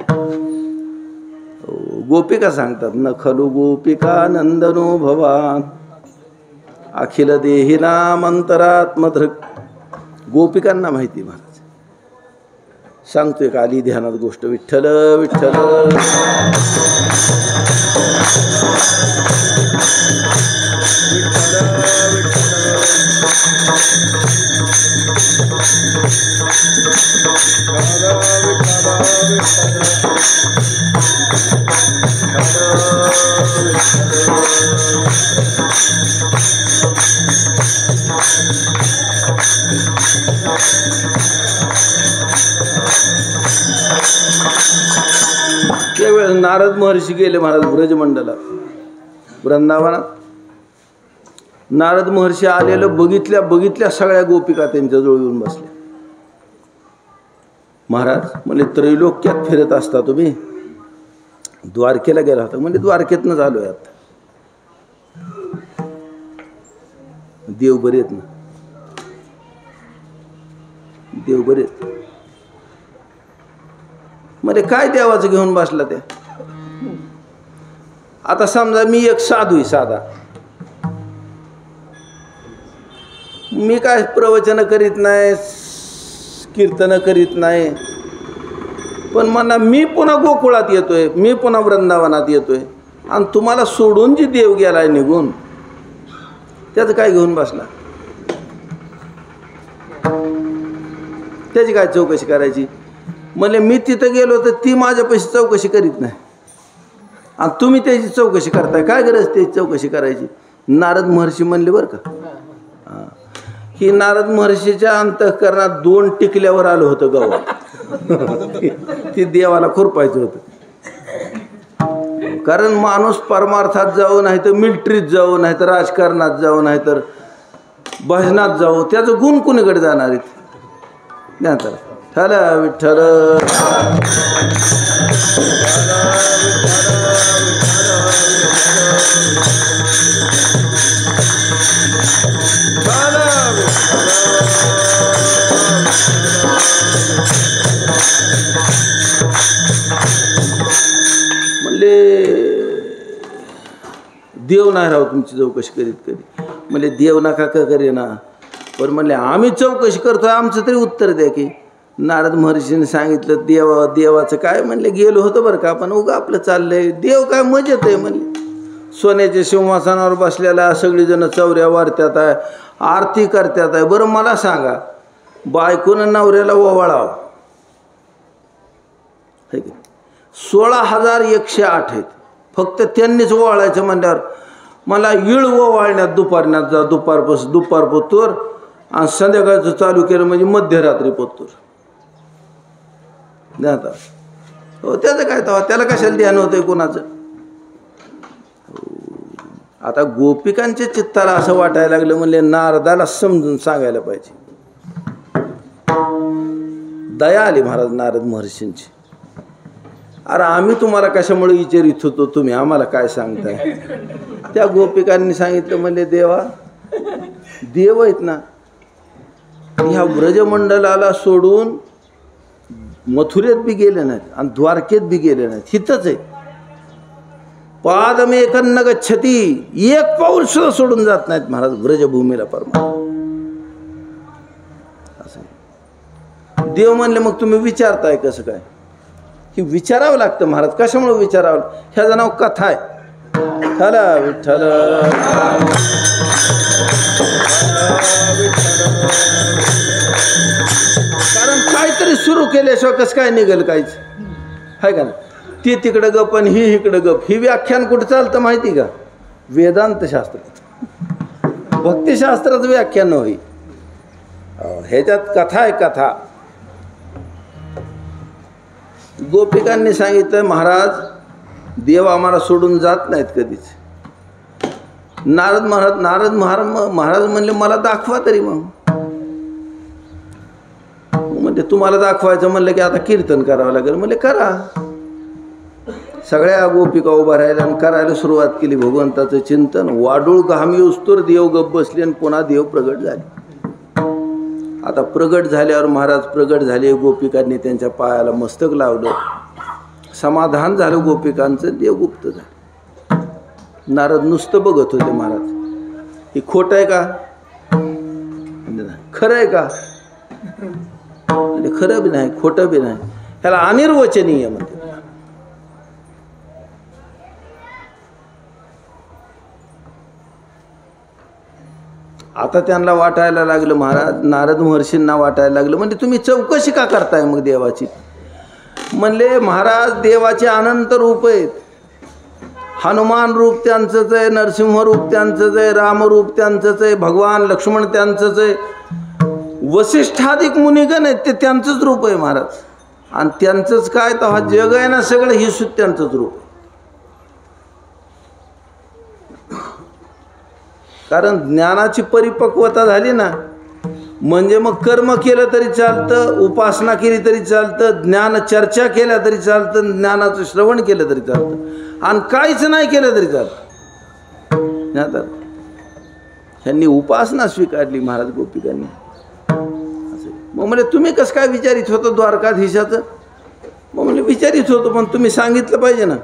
गोपिका सांगतात न खलु गोपिका नंदनो भवान अखिल देहिनाम अंतरात्मधृक. गोपिकांना माहिती महाराज. सांगतोय का आली ध्यानात गोष्ट. विठ्ठल विठ्ठल त्यावेळेस नारद महर्षी गेले महाराज ब्रजमंडला वृंदावनात. नारद महर्षी आलेलं बघितल्या सगळ्या गोपिका त्यांच्याजवळ येऊन बसल्या. महाराज म्हणजे त्रैलोक्यात फिरत असता तुम्ही, द्वारकेला गेला होता म्हणजे द्वारकेतनं झालोय आता. देव बरेत ना, देव बरेत. म्हणजे काय देवाचं घेऊन बसला ते? आता समजा मी एक साधू आहे साधा, मी काय प्रवचन करीत नाही, कीर्तन करीत नाही, पण मला मी पुन्हा गोकुळात येतोय, मी पुन्हा वृंदावनात येतोय, आणि तुम्हाला सोडून जी देव गेलाय निघून त्याचं काय घेऊन बसला? त्याची काय चौकशी करायची? म्हणजे मी तिथं गेलो तर ती माझ्यापाशी चौकशी करीत नाही, आणि तुम्ही त्याची चौकशी करताय. काय गरज त्याची चौकशी करायची? नारद महर्षी म्हणले बरं का. ही नारद महर्षीच्या अंतःकरणात 2 टिकल्यावर आलं होतं गावात. ती देवाला खुरपायचं होतं. कारण माणूस परमार्थात जाऊ, नाही तर मिलिटरीत जाऊ, नाही तर राजकारणात जाऊ, नाही तर भजनात जाऊ, त्याचं गुण कुणीकडे जाणार आहेत? नाही तर ठल विठ्ठल म्हणले देव नाही राव तुमची चौकशी करीत कधी. म्हणले देव नका का करे ना, पण म्हणले आम्ही चौकशी करतोय, आमचं तरी उत्तर द्या की. नारद महर्षीने सांगितलं देवाचं काय. म्हणले गेलो होतं बरं का, पण उगा आपलं चाललंय. देव काय मजेत आहे म्हणले. सोन्याच्या सिंहासनावर बसलेला, सगळीजण चौऱ्या वारत्यात आहे, आरती करत्यात आहे. बरं मला सांगा, बायकोनं नवऱ्याला ओवाळावं, 16,108 आहेत. फक्त त्यांनीच ओवाळायचं म्हणल्यावर मला इळ ओवाळण्यात दुपारण्यात जा, दुपार पोतोर, आणि संध्याकाळचं चालू केलं म्हणजे मध्यरात्री पोतोर. नाही आता हो, त्याचं काय तवा, त्याला कशाला ध्यान होतंय कोणाचं. आता गोपिकांच्या चित्ताला असं वाटायला लागलं, म्हणले नारदाला समजून सांगायला पाहिजे. दया आली महाराज नारद महर्षींची. अरे आम्ही तुम्हाला कशामुळे विचारित होतो, तुम्ही आम्हाला काय सांगताय. त्या गोपिकांनी सांगितलं, म्हणले देवा, देव आहेत ना, ह्या ब्रजमंडलाला सोडून मथुरेत बी गेले नाहीत आणि द्वारकेत बी गेले नाहीत, हितच आहे. पादमेकं न गच्छति, एक पाऊल सुद्धा सोडून जात नाहीत महाराज ब्रजभूमीला परमात्मा. असं देव म्हणले, मग तुम्ही विचारताय कसं काय. की विचारावं लागतं महाराज. कशामुळे विचारावं, ह्याचं नाव कथा आहे. चला विठ्ठल कारण काहीतरी सुरू केल्याशिवाय कसं काय निघेल काहीच, आहे का ना. ती तिकडं गप आणि ही इकडं गप. ही व्याख्यान कुठं चालतं माहिती का, वेदांत शास्त्रात, भक्तिशास्त्राचं व्याख्यान होई. ह्याच्यात कथा आहे, कथा. गोपिकांनी सांगितलं, महाराज देव आम्हाला सोडून जात नाहीत कधीच. नारद महाराज म्हणले, मला दाखवा तरी. मग म्हणजे तुम्हाला दाखवायचं म्हणलं की आता कीर्तन करावं लागेल. म्हणले करा. सगळ्या गोपिका उभा राहिल्या आणि करायला सुरुवात केली भगवंताचं चिंतन. वाडूळ घामी उस्तूर देव गप बसले आणि पुन्हा देव प्रगट झाले. आता प्रगट झाल्यावर महाराज प्रगट झाले, गोपिकांनी त्यांच्या पायाला मस्तक लावलं, समाधान झालं गोपिकांचं. देव गुप्त झालं. नारद नुसतं बघत होते महाराज, हे खोटं आहे का, खरं आहे का. खरं बी नाही, खोटं बी नाही, ह्याला अनिर्वचनीय म्हणते. आता त्यांना वाटायला लागलं, महाराज नारद महर्षींना वाटायला लागलं, म्हणजे तुम्ही चौकशी का करताय मग देवाची. म्हणले महाराज देवाचे अनंत रूप आहेत. हनुमान रूप त्यांचंच आहे, नरसिंह रूप त्यांचंच आहे, राम रूप त्यांचंच आहे, भगवान लक्ष्मण त्यांचंच आहे, वसिष्ठाधिक मुनिगण आहेत ते त्यांचंच रूप आहे महाराज. आणि त्यांचंच काय तर हा जग आहे ना सगळं, ही सुद्धा त्यांचंच रूप. कारण ज्ञानाची परिपक्वता झाली ना, म्हणजे मग कर्म केलं तरी चालतं, उपासना केली तरी चालतं, ज्ञान चर्चा केल्या तरी चालतं, ज्ञानाचं श्रवण केलं तरी चालतं, आणि काहीच नाही केलं तरी चालतं. तर ह्यांनी उपासना स्वीकारली महाराज गोपिकांनी. मग म्हणजे तुम्ही कसं काय विचारित होतं द्वारकाधीशाचं. मग म्हणजे विचारित होतो, पण तुम्ही सांगितलं पाहिजे ना.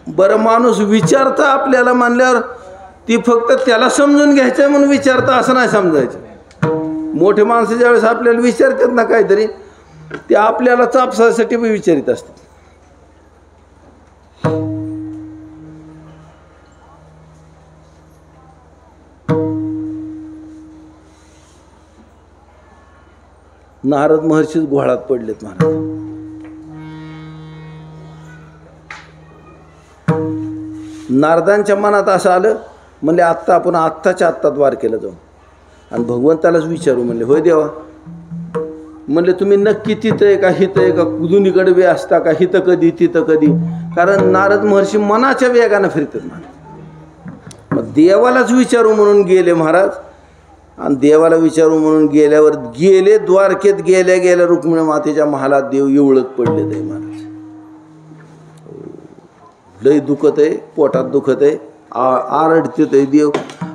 बरं माणूस विचारता आपल्याला म्हणल्यावर ती फक्त त्याला समजून घ्यायचं म्हणून विचारता असं नाही समजायचं. मोठे माणसं ज्यावेळेस आपल्याला विचारतात ना काहीतरी, ते आपल्याला चापसासाठी बी विचारित असतात. नारद महर्षीच घोळात पडलेत महाराज. नारदांच्या मनात असं आलं, म्हणले आत्ता आपण आत्ताच्या आत्ता द्वारकेला जाऊ आणि भगवंतालाच विचारू. म्हणले होय देवा, म्हणले तुम्ही नक्की तिथं आहे का हिथं आहे का दोन्हीकडे बी असता का हिथं कधी तिथं कधी, कारण नारद महर्षी मनाच्या वेगानं फिरतात महाराज. मग देवालाच विचारू म्हणून गेले महाराज, आणि देवाला विचारू म्हणून गेल्यावर गेले द्वारकेत, गेल्या गेल्या रुक्मिणी मातेच्या महालात देव एवढत पडले ते महाराज. लय दुखत आहे, पोटात दुखत आहे, आरडते ते देव,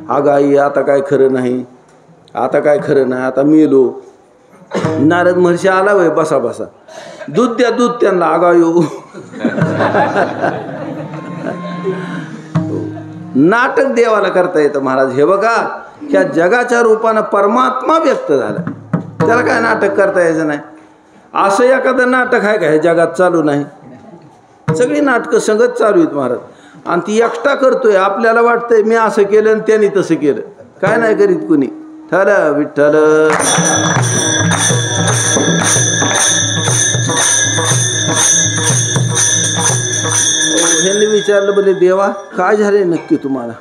अगं आई आता काय खरं नाही, आता काय खरं नाही, आता मेलो. नारद महर्षी आला वय, बसा बसा, दूध द्या दूध त्यांना, आगा येऊ. नाटक देवाला करता येतं महाराज. हे बघा, ह्या जगाच्या रूपानं परमात्मा व्यक्त झाला, त्याला काय नाटक करता यायचं नाही. असं एखादं नाटक आहे का हे जगात चालू नाही? सगळी नाटकं संगत चालू आहेत महाराज, आणि ती एकटा करतोय. आपल्याला वाटतंय मी असं केलं आणि त्यांनी तसं केलं, काय नाही करीत कुणी. ठल विठ्ठल. ह्यांनी विचारलं, बोले देवा काय झाले नक्की तुम्हाला?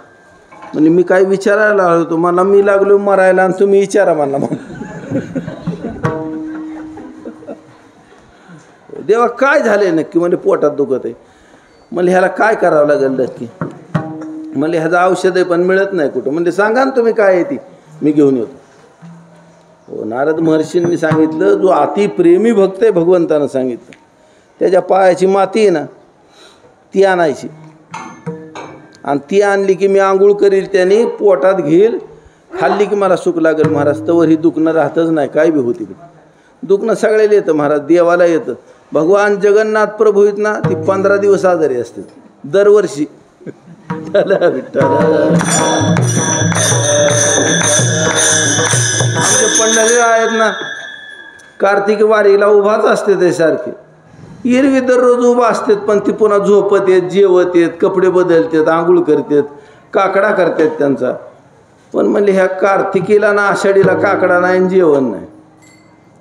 म्हणजे मी काय विचारायला आलो तुम्हाला, मी लागलो मरायला आणि तुम्ही विचारा मला. मग देवा काय झाले नक्की? म्हणजे पोटात दुखत आहे. म्हणजे ह्याला काय करावं लागेल नक्की? म्हणजे ह्याचं औषध आहे पण मिळत नाही कुठं. म्हणजे सांगा ना तुम्ही काय आहे ती, मी घेऊन येतो. हो, नारद महर्षींनी सांगितलं, जो अति प्रेमी भक्त आहे भगवंतानं सांगितलं, त्याच्या पायाची माती आहे ना ती आणायची, आणि ती आणली की मी आंघोळ करील, त्याने पोटात घेईल, खाल्ली की मला सुख लागेल महाराज. तवर ही दुखणं राहतच नाही, काय बी होती. दुखणं सगळ्याला येतं महाराज, देवाला येतं. भगवान जगन्नाथ प्रभू आहेत ना, ती 15 दिवस आजारी असतात दरवर्षी. आमचे पंढरी आहेत ना, कार्तिक वारीला उभाच असते ते सारखे, एरवी दररोज उभा असतात, पण ती पुन्हा झोपत येत, जेवत येत, कपडे बदलतात, आंघोळ करतात, काकडा करतात त्यांचा. पण म्हणले ह्या कार्तिकीला ना आषाढीला काकडा नाही, जेवण नाही.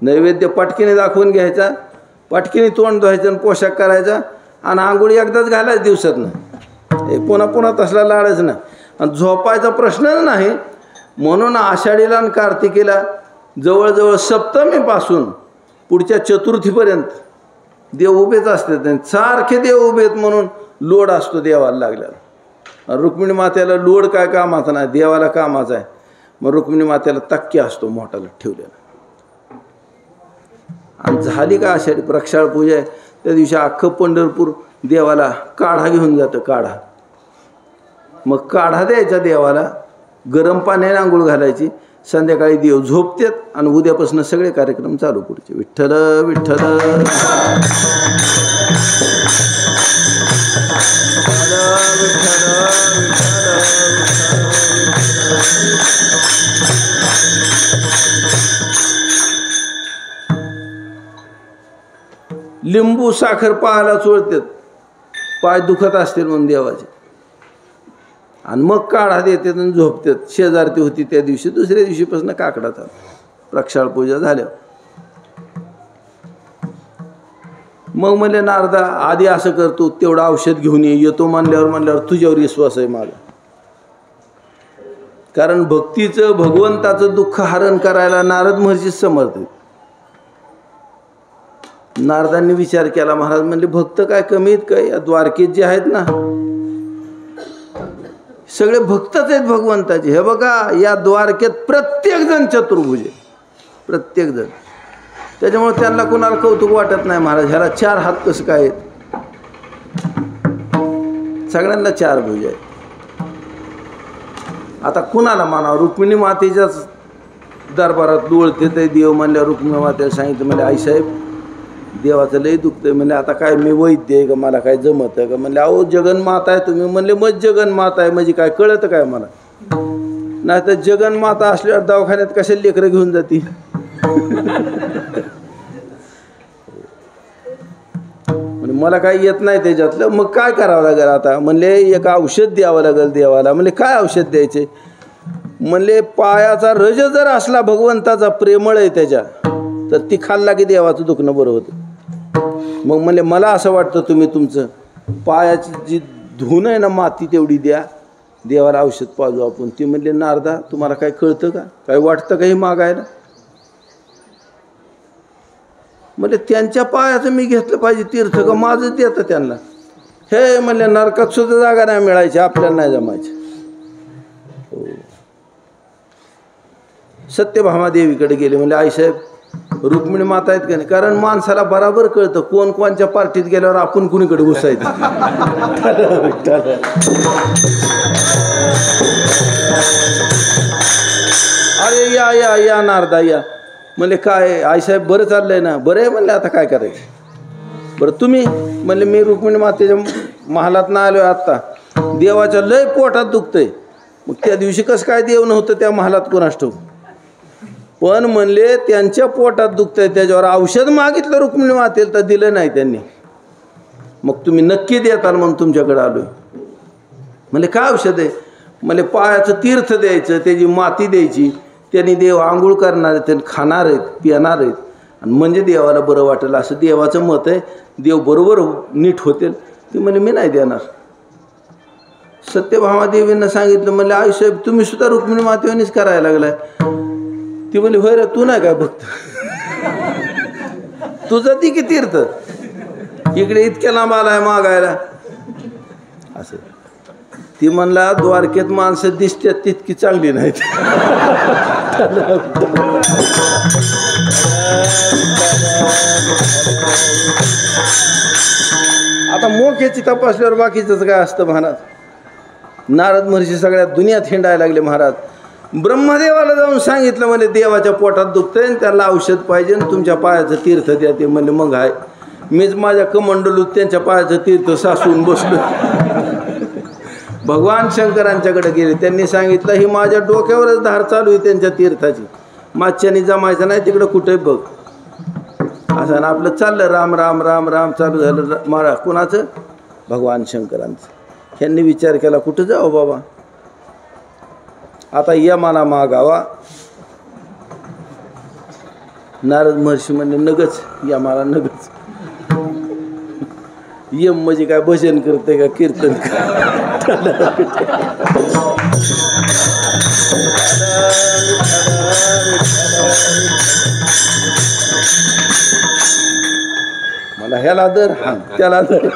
नैवेद्य पटकीने दाखवून घ्यायचा, पटकीने तोंड धुवायचं आणि पोशाख करायचा, आणि आंघोळी एकदाच घालायचं दिवसातनं. हे पुन्हा पुन्हा तसला लाडच नाही, आणि झोपायचा प्रश्नच नाही. म्हणून आषाढीला आणि कार्तिकीला जवळजवळ सप्तमीपासून पुढच्या चतुर्थीपर्यंत देव उभेच असतात, सारखे देव उभेत म्हणून लोड असतो देवाला लागल्याला. रुक्मिणी मातेला लोड काय कामाचा नाही, देवाला कामाचा आहे. मग रुक्मिणी मातेला तक्की असतो मोठाला ठेवलेला. आणि झाली का आषाढी प्रक्षाळ पूजा आहे, त्या दिवशी अख्खं पंढरपूर देवाला काढा घेऊन जातं, काढा. मग काढा द्यायचा देवाला, गरम पाण्याने आंघोळ घालायची, संध्याकाळी देव झोपतात, आणि उद्यापासून सगळे कार्यक्रम चालू पुढचे. विठ्ठल विठ्ठल. लिंबू साखर पायाला चोळतात, पाय दुखत असतील म्हणून देवाचे, आणि मग काढा देतात आणि झोपतात. शेजारती होती त्या दिवशी, दुसऱ्या दिवशीपासून काकडा चालू, प्रक्षाळ पूजा झाल्यावर. मग म्हणले नारदा आधी असं करतो, तेवढं औषध घेऊन येतो म्हणल्यावर तुझ्यावर विश्वास आहे माझा. कारण भक्तीचं, भगवंताचं दुःख हरण करायला नारद महर्षी समर्थ आहेत. नारदांनी विचार केला, महाराज म्हणले भक्त काय कमी आहेत काय? या द्वारकेत जे आहेत ना सगळे भक्तच आहेत भगवंताचे. हे बघा, या द्वारकेत प्रत्येक जण चतुर्भुज आहे, प्रत्येक जण. त्याच्यामुळे त्यांना कुणाला कौतुक वाटत नाही, महाराज ह्याला 4 हात कसं काय आहेत? सगळ्यांना 4 भुज आहेत. आता कुणाला मानावं? रुक्मिणी मातेच्याच दरबारात लोळते ते देव म्हणल्यावर रुक्मिणी मातेला सांगितलं, म्हणजे आईसाहेब देवाचं लय दुखतंय. म्हणले आता काय मी वैद्य आहे का, मला काय जमत आहे का? म्हणले अहो जगन्माता आहे तुम्ही. म्हणले मग जगन्माता आहे म्हणजे काय कळतं काय मला? नाही तर जगन्माता असल्यावर दवाखान्यात कशाला लेकरं घेऊन जाती? म्हणजे मला काही येत नाही त्याच्यातलं, मग काय करावं लागेल आता? म्हणले एक औषध द्यावं लागेल देवाला. म्हणले काय औषध द्यायचे? म्हणले पायाचा रज जर असला भगवंताचा प्रेमळ आहे त्याच्या, तर ती खाल्ला की देवाचं दुखणं बरं होतं. मग म्हणले मला असं वाटतं तुम्ही तुमचं पायाची जी धून आहे ना माती तेवढी द्या, देवाला औषध पाजू आपण. ती म्हणले नारदा तुम्हाला काय कळतं का, काय वाटतं काही मागायला? म्हणजे त्यांच्या पायाचं मी घेतलं पाहिजे तीर्थ का माझंच देतं त्यांना? हे म्हणले नरकात सुद्धा जागा नाही मिळायची, आपल्याला नाही जमायची. हो. सत्यभामा देवीकडे गेले, म्हणजे आईसाहेब रुक्मिणी माता आहेत का नाही? कारण माणसाला बराबर कळतं कोण कोणच्या पार्टीत गेल्यावर आपण कुणीकडे घुसायचं. अरे या या या नारदा या. म्हणले काय आईसाहेब बरं चाललंय ना? बरं आहे म्हणले. आता काय करायचं? बरं तुम्ही? म्हणले मी रुक्मिणी मातेच्या महालात ना आलोय आत्ता. देवाच्या लय पोटात दुखतंय. मग त्या दिवशी कसं काय देव नव्हतं त्या महालात कोणास ठाऊक. पण म्हणले त्यांच्या पोटात दुखतंय, त्याच्यावर औषध मागितलं रुक्मिणी मातेला तर दिलं नाही त्यांनी. मग तुम्ही नक्की देताल म्हणून तुमच्याकडे आलोय. म्हणले काय औषध आहे? म्हणले पायाचं तीर्थ द्यायचं, त्याची माती द्यायची, त्यांनी देव आंघोळ करणार आहेत, त्यांनी खाणार आहेत, पिणार आहेत, आणि म्हणजे देवाला बरं वाटेल असं देवाचं मत आहे. देव बरोबर नीट होतील. ते म्हणजे मी नाही देणार. सत्यभामा देवींना सांगितलं. म्हणले आईसाहेब तुम्ही सुद्धा रुक्मिणी मातेवरच करायला लागलाय. ती म्हणली होय रे, तू नाही काय भक्त? तुझं ती की तीर्थ इकडे इतक्या लांब आलाय मागायला असं. ती म्हणला द्वारकेत माणसं दिसतात तितकी चांगली नाहीत. आता मोक्याची तपासल्यावर बाकीचंच काय असतं महाराज. नारद महर्षी सगळ्या दुनियात हिंडायला लागले महाराज. ब्रह्मदेवाला जाऊन सांगितलं म्हणजे देवाच्या पोटात दुखतंय आणि त्याला औषध पाहिजे, तुमच्या पायाचं तीर्थ द्या. ते म्हणजे मग आहे. मीच माझ्या कमंडलूत त्यांच्या पायाचं तीर्थ सासून बसलो. भगवान शंकरांच्याकडे गेले. त्यांनी सांगितलं ही माझ्या डोक्यावरच धार चालू आहे त्यांच्या तीर्थाची. मागच्यानी जमायचं नाही तिकडं कुठे बघ असं. आपलं चाललं राम राम राम राम चालू झालं. महाराज कुणाचं? भगवान शंकरांचं. ह्यांनी विचार केला कुठं जावं बाबा. आता यमाला मागावा. नारद महर्षी म्हणले नगच, यमाला नगच. यम म्हणजे काय भजन करते का कीर्तन? मला ह्याला दर हा त्याला दर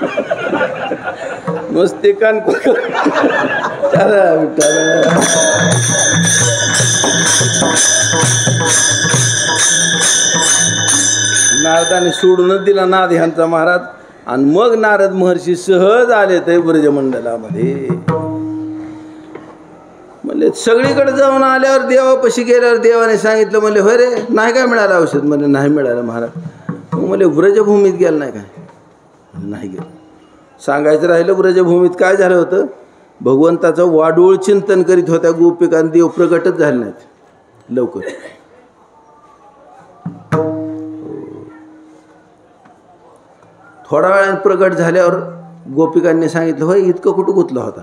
नुसते कान. नारदाने सोडूनच दिला नाद ह्यांचा महाराज. आणि मग नारद महर्षी सहज आले ते ब्रजमंडलामध्ये. म्हणले सगळीकडे जाऊन आल्यावर देवापाशी गेल्यावर देवाने सांगितलं म्हणले होय रे नाही काय मिळालं औषध? म्हणजे नाही मिळालं महाराज. मग म्हणले ब्रजभूमीत गेलं नाही काय? नाही गेलं. सांगायचं राहिलं ब्रजभूमीत काय झालं होतं. भगवंताचं वाडोळ चिंतन करीत होत्या गोपिका, देव प्रगटच झाले नाहीत लवकर. थोडा वेळाने प्रगट झाल्यावर गोपिकांनी सांगितलं होय इतकं कुठं गुंतला होता?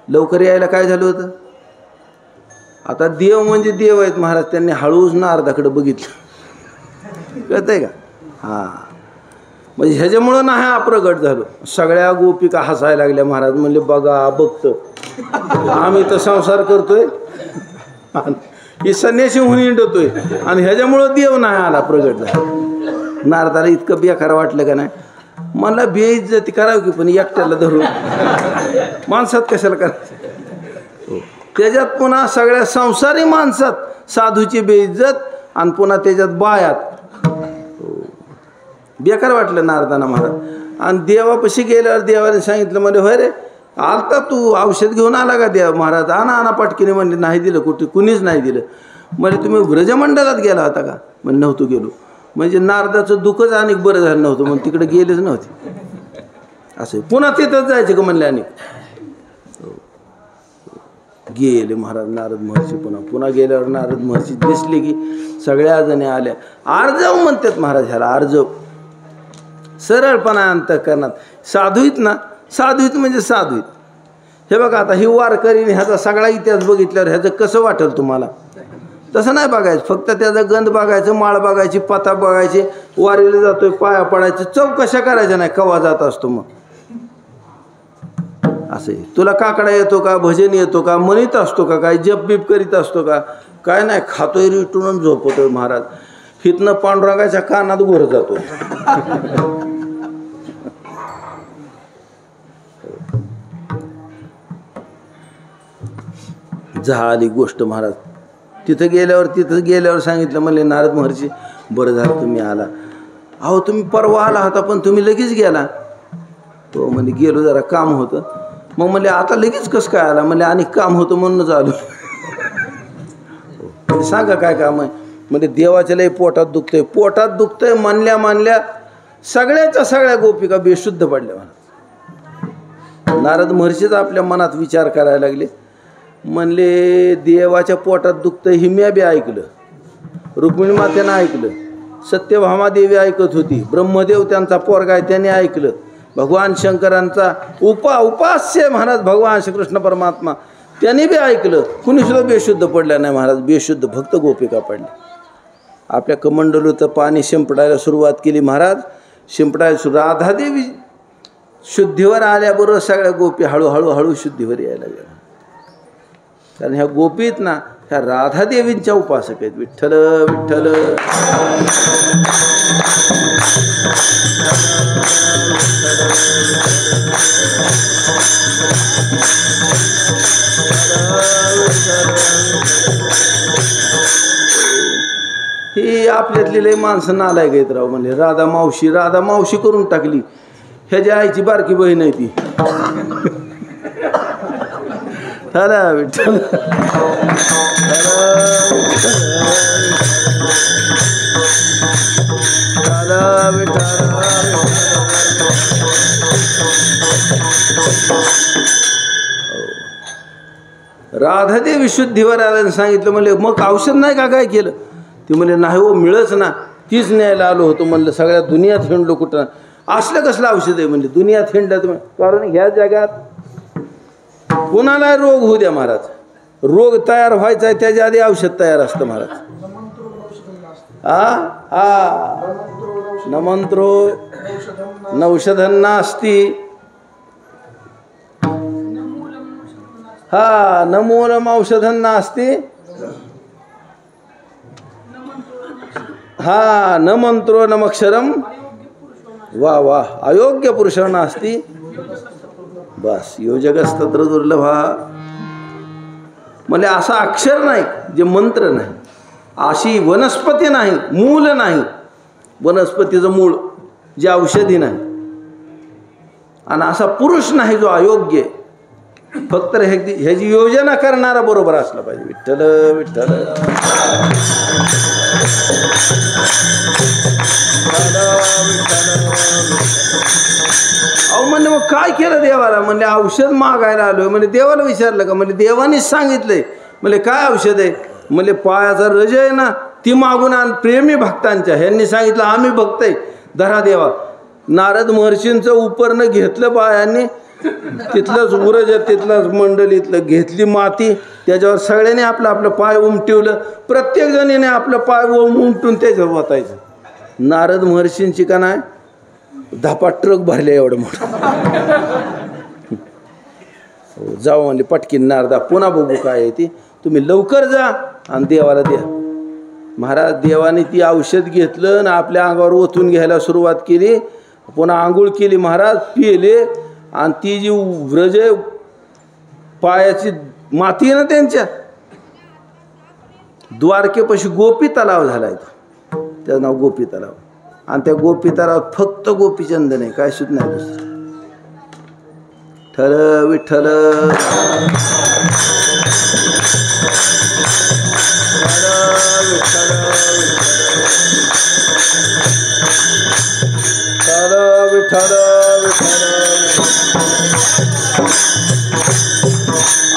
लवकर यायला काय झालं होतं? आता देव म्हणजे देव आहेत महाराज. त्यांनी हळूच नारदाकडे बघितलं. कळतंय का? हां म्हणजे ह्याच्यामुळं नाही अप्रगट झालो. सगळ्या गोपिका हसायला लागल्या महाराज. म्हणले बघा बघतो आम्ही तर संसार करतोय, ही संन्यासी होऊन हिंडतोय आणि ह्याच्यामुळं देव नाही आला प्रगट झाला. नारदाला इतकं बेकार वाटलं का नाही. मला बेइज्जती करावी की पण एकट्याला धरून माणसात कशाला करायचं. त्याच्यात पुन्हा सगळ्या संसारी माणसात साधूची बेइज्जत आणि पुन्हा त्याच्यात बायात. बेकार वाटलं नारदाना महाराज. आणि देवापाशी गेल्यावर देवाने सांगितलं म्हणजे होय रे आलता तू औषध घेऊन आला का देव? महाराज आणा आणा पाटकीने. म्हणले नाही दिलं. कुठे कुणीच नाही दिलं. म्हणजे तुम्ही ब्रजमंडलात गेला होता का? म्हणजे नव्हतो गेलो. म्हणजे नारदाचं दुःखच आणि बरं झालं नव्हतं म्हणून तिकडे गेलेच नव्हते असं. पुन्हा तिथंच जायचं का म्हणले? आणि गेले महाराज नारद महर्षी. पुन्हा गेल्यावर नारद महर्षी दिसले की सगळ्या जणी आल्या. आर्जव म्हणतात महाराज ह्याला. आर्जव सरळपणा अंतःकरणात. साधूत ना, साधूत म्हणजे साधूत. हे बघा आता ही वारकरीने ह्याचा सगळा इतिहास बघितल्यावर ह्याचं कसं वाटेल तुम्हाला? तसं नाही बघायचं. फक्त त्याचा गंध बघायचं, माळ बघायची, पता बघायची, वारीला जातोय पाया पडायचं, चौकशा करायच्या नाही कवा जात असतो मग असे. तुला काकडा येतो का? भजन येतो का? म्हणीत असतो का? काय जप बीप करीत असतो का? काय नाही. खातोय रिटून झोपतोय महाराज. हितनं पांडुरंगाच्या कानात घोर जातो. झाली गोष्ट महाराज. तिथं गेल्यावर सांगितलं म्हणले नारद महर्षी बरं झालं तुम्ही आला. अहो तुम्ही परवा आला होता पण तुम्ही लगेच गेला. तो म्हणजे गेलो जरा काम होतं. मग म्हणले आता लगेच कसं काय आला. म्हणले आणि काम होतं म्हणूनच आलो. सांगा काय काम आहे. म्हणजे देवाच्या लय पोटात दुखतंय मानल्या सगळ्याच्या सगळ्या गोपिका बेशुद्ध पडल्या म्हणा. नारद महर्षीच आपल्या मनात विचार करायला लागले. म्हणले देवाच्या पोटात दुखतंय ही मी बी ऐकलं, रुक्मिणी मातेनं ऐकलं, सत्यभामादेवी ऐकत होती, ब्रह्मदेव त्यांचा पोरगा आहे त्याने ऐकलं, भगवान शंकरांचा उपास्य महाराज भगवान श्रीकृष्ण परमात्मा त्यांनी बी ऐकलं. कुणीसुद्धा बेशुद्ध पडलं नाही महाराज. बेशुद्ध फक्त गोपिका पडल्या. आपल्या कमंडलूचं पाणी शिंपडायला सुरुवात केली महाराज. शिंपडायला राधादेवी शुद्धीवर आल्याबरोबर सगळ्या गोपी हळूहळू शुद्धीवर यायला लागल्या. कारण ह्या गोपीत ना ह्या राधादेवींच्या उपासक आहेत. विठ्ठल विठ्ठल ही आपल्यातली लय माणसं नालायक आहेत राव. म्हणजे राधा मावशी करून टाकली. ह्याच्या आईची बारकी बहीण आहे ती. हरा विठ्ठल राधादेवी शुद्धीवर आल्यानं सांगितलं. म्हणले मग औषध नाही का काय केलं. ती म्हणले नाही हो मिळच ना. तीच न्यायला आलो होतो. म्हणलं सगळ्या दुनियात हिंडलो कुठं. असलं कसलं औषध आहे म्हणजे दुनियात हिंडलं तुम्ही. कारण ह्या जगात कोणाला रोग होऊ द्या महाराज. रोग तयार व्हायचा आहे त्याच्या आधी औषध तयार असतं महाराज. नमंत्रो नौषधं नास्ति. नमूलम औषधं नास्ति. न मंत्रो नमक्षरम. वाह अयोग्य पुरुष नास्ति. बस योजगस्तत्र दुर्लभा. म्हणजे असा अक्षर नाही जे मंत्र नाही, अशी वनस्पती नाही, मूल नाही, वनस्पतीचं मूळ जे औषधी नाही, आणि असा पुरुष नाही जो अयोग्य. फक्त ह्याची योजना करणारा बरोबर असला पाहिजे. विठ्ठल विठ्ठल अहो म्हणले मग काय केलं देवाला. म्हणले औषध मागायला आलोय. म्हणजे देवाला विचारलं का. म्हणजे देवानीच सांगितलंय. म्हणजे काय औषध आहे. म्हणजे पायाचा रज आहे ना ती मागून आण प्रेमी भक्तांच्या. ह्यांनी सांगितलं आम्ही भक्त आहे धरा देवा. नारद महर्षींचं उपरनं घेतलं बायांनी. तिथलंच उरज तिथलंच मंडलीतलं घेतली माती. त्याच्यावर सगळ्यांनी आपलं आपलं पाय उमटवलं. प्रत्येक जणीने आपलं पाय उमटून त्याच्यावर वाचायचं. नारद महर्षींची का नाही 10 ट्रक भरले एवढं मोठं. जाऊ म्हणजे पटकीन नारदा पुन्हा बघू काय आहे ती. तुम्ही लवकर जा आणि देवाला द्या. महाराज देवाने ती औषध घेतलं ना आपल्या अंगावर ओतून घ्यायला सुरुवात केली. पुन्हा आंघोळ केली महाराज. पिले आणि ती जी व्रज पायाची माती आहे ना त्यांच्या द्वारकेपाशी गोपी तलाव झालाय. त्याचं नाव गोपी तलाव. आणि त्या गोपी तलावात फक्त गोपीचंदन आहे. काय सुद्धा नाही दुसरं. ठर विठ्ठल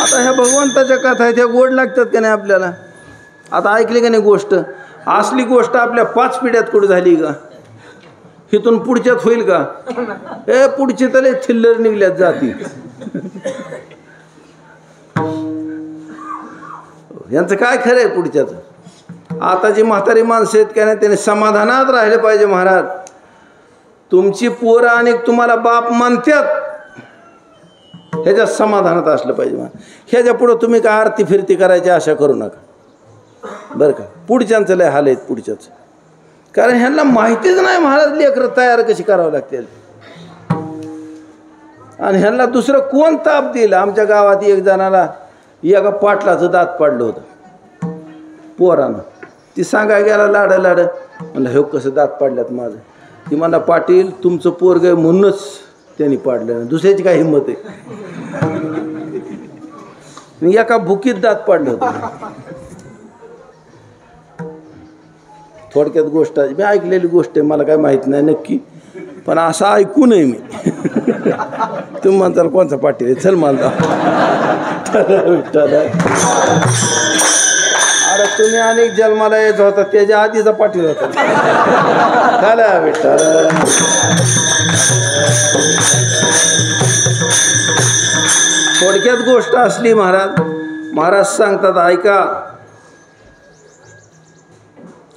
आता ह्या भगवंताच्या कथा आहेत ह्या गोड लागतात का नाही आपल्याला. आता ऐकली का नाही गोष्ट. असली गोष्ट आपल्या 5 पिढ्यात कुठं झाली का. इथून पुढच्यात होईल का. पुढची तर थिल्लर निघल्यात जाती. यांचं काय खरं आहे पुढच्याच. आता जी म्हातारी माणसं आहेत का नाही त्याने समाधानात राहिले पाहिजे महाराज. तुमची पोरं आणि तुम्हाला बाप मानतात ह्याच्यात समाधानात असलं पाहिजे महाराज. ह्याच्या पुढं तुम्ही काय आरती फिरती करायची आशा करू नका बरं का. पुढच्यांचं लय हाल आहेत पुढच्याच. कारण ह्यांना माहितीच नाही महाराज लेकरं तयार कशी करावं लागतील. आणि ह्यांना दुसरं कोण ताप देईल. आमच्या गावात एक जणाला एका पाटलाचं दात पाडलं होतं पोरानं. ती सांगाय गेला लाड म्हणलं हे कसं दात पाडल्यात माझं. ती म्हणला पाटील तुमचं पोरग आहे म्हणूनच त्यांनी पाडलं, दुसऱ्याची काय हिंमत आहे. मी एका भुकीत दात पाडलं होतं. थोडक्यात गोष्ट मी ऐकलेली गोष्ट आहे, मला काय माहित नाही नक्की, पण असं ऐकू नये मी. तुम्ही म्हणताल कोणचा पाटील आहे, चल मला अरे तुम्ही अनेक जन्माला येत होता त्याच्या आधीचा पाटील होता. झाला विठ्ठल. थोडक्यात गोष्ट असली महाराज सांगतात ऐका.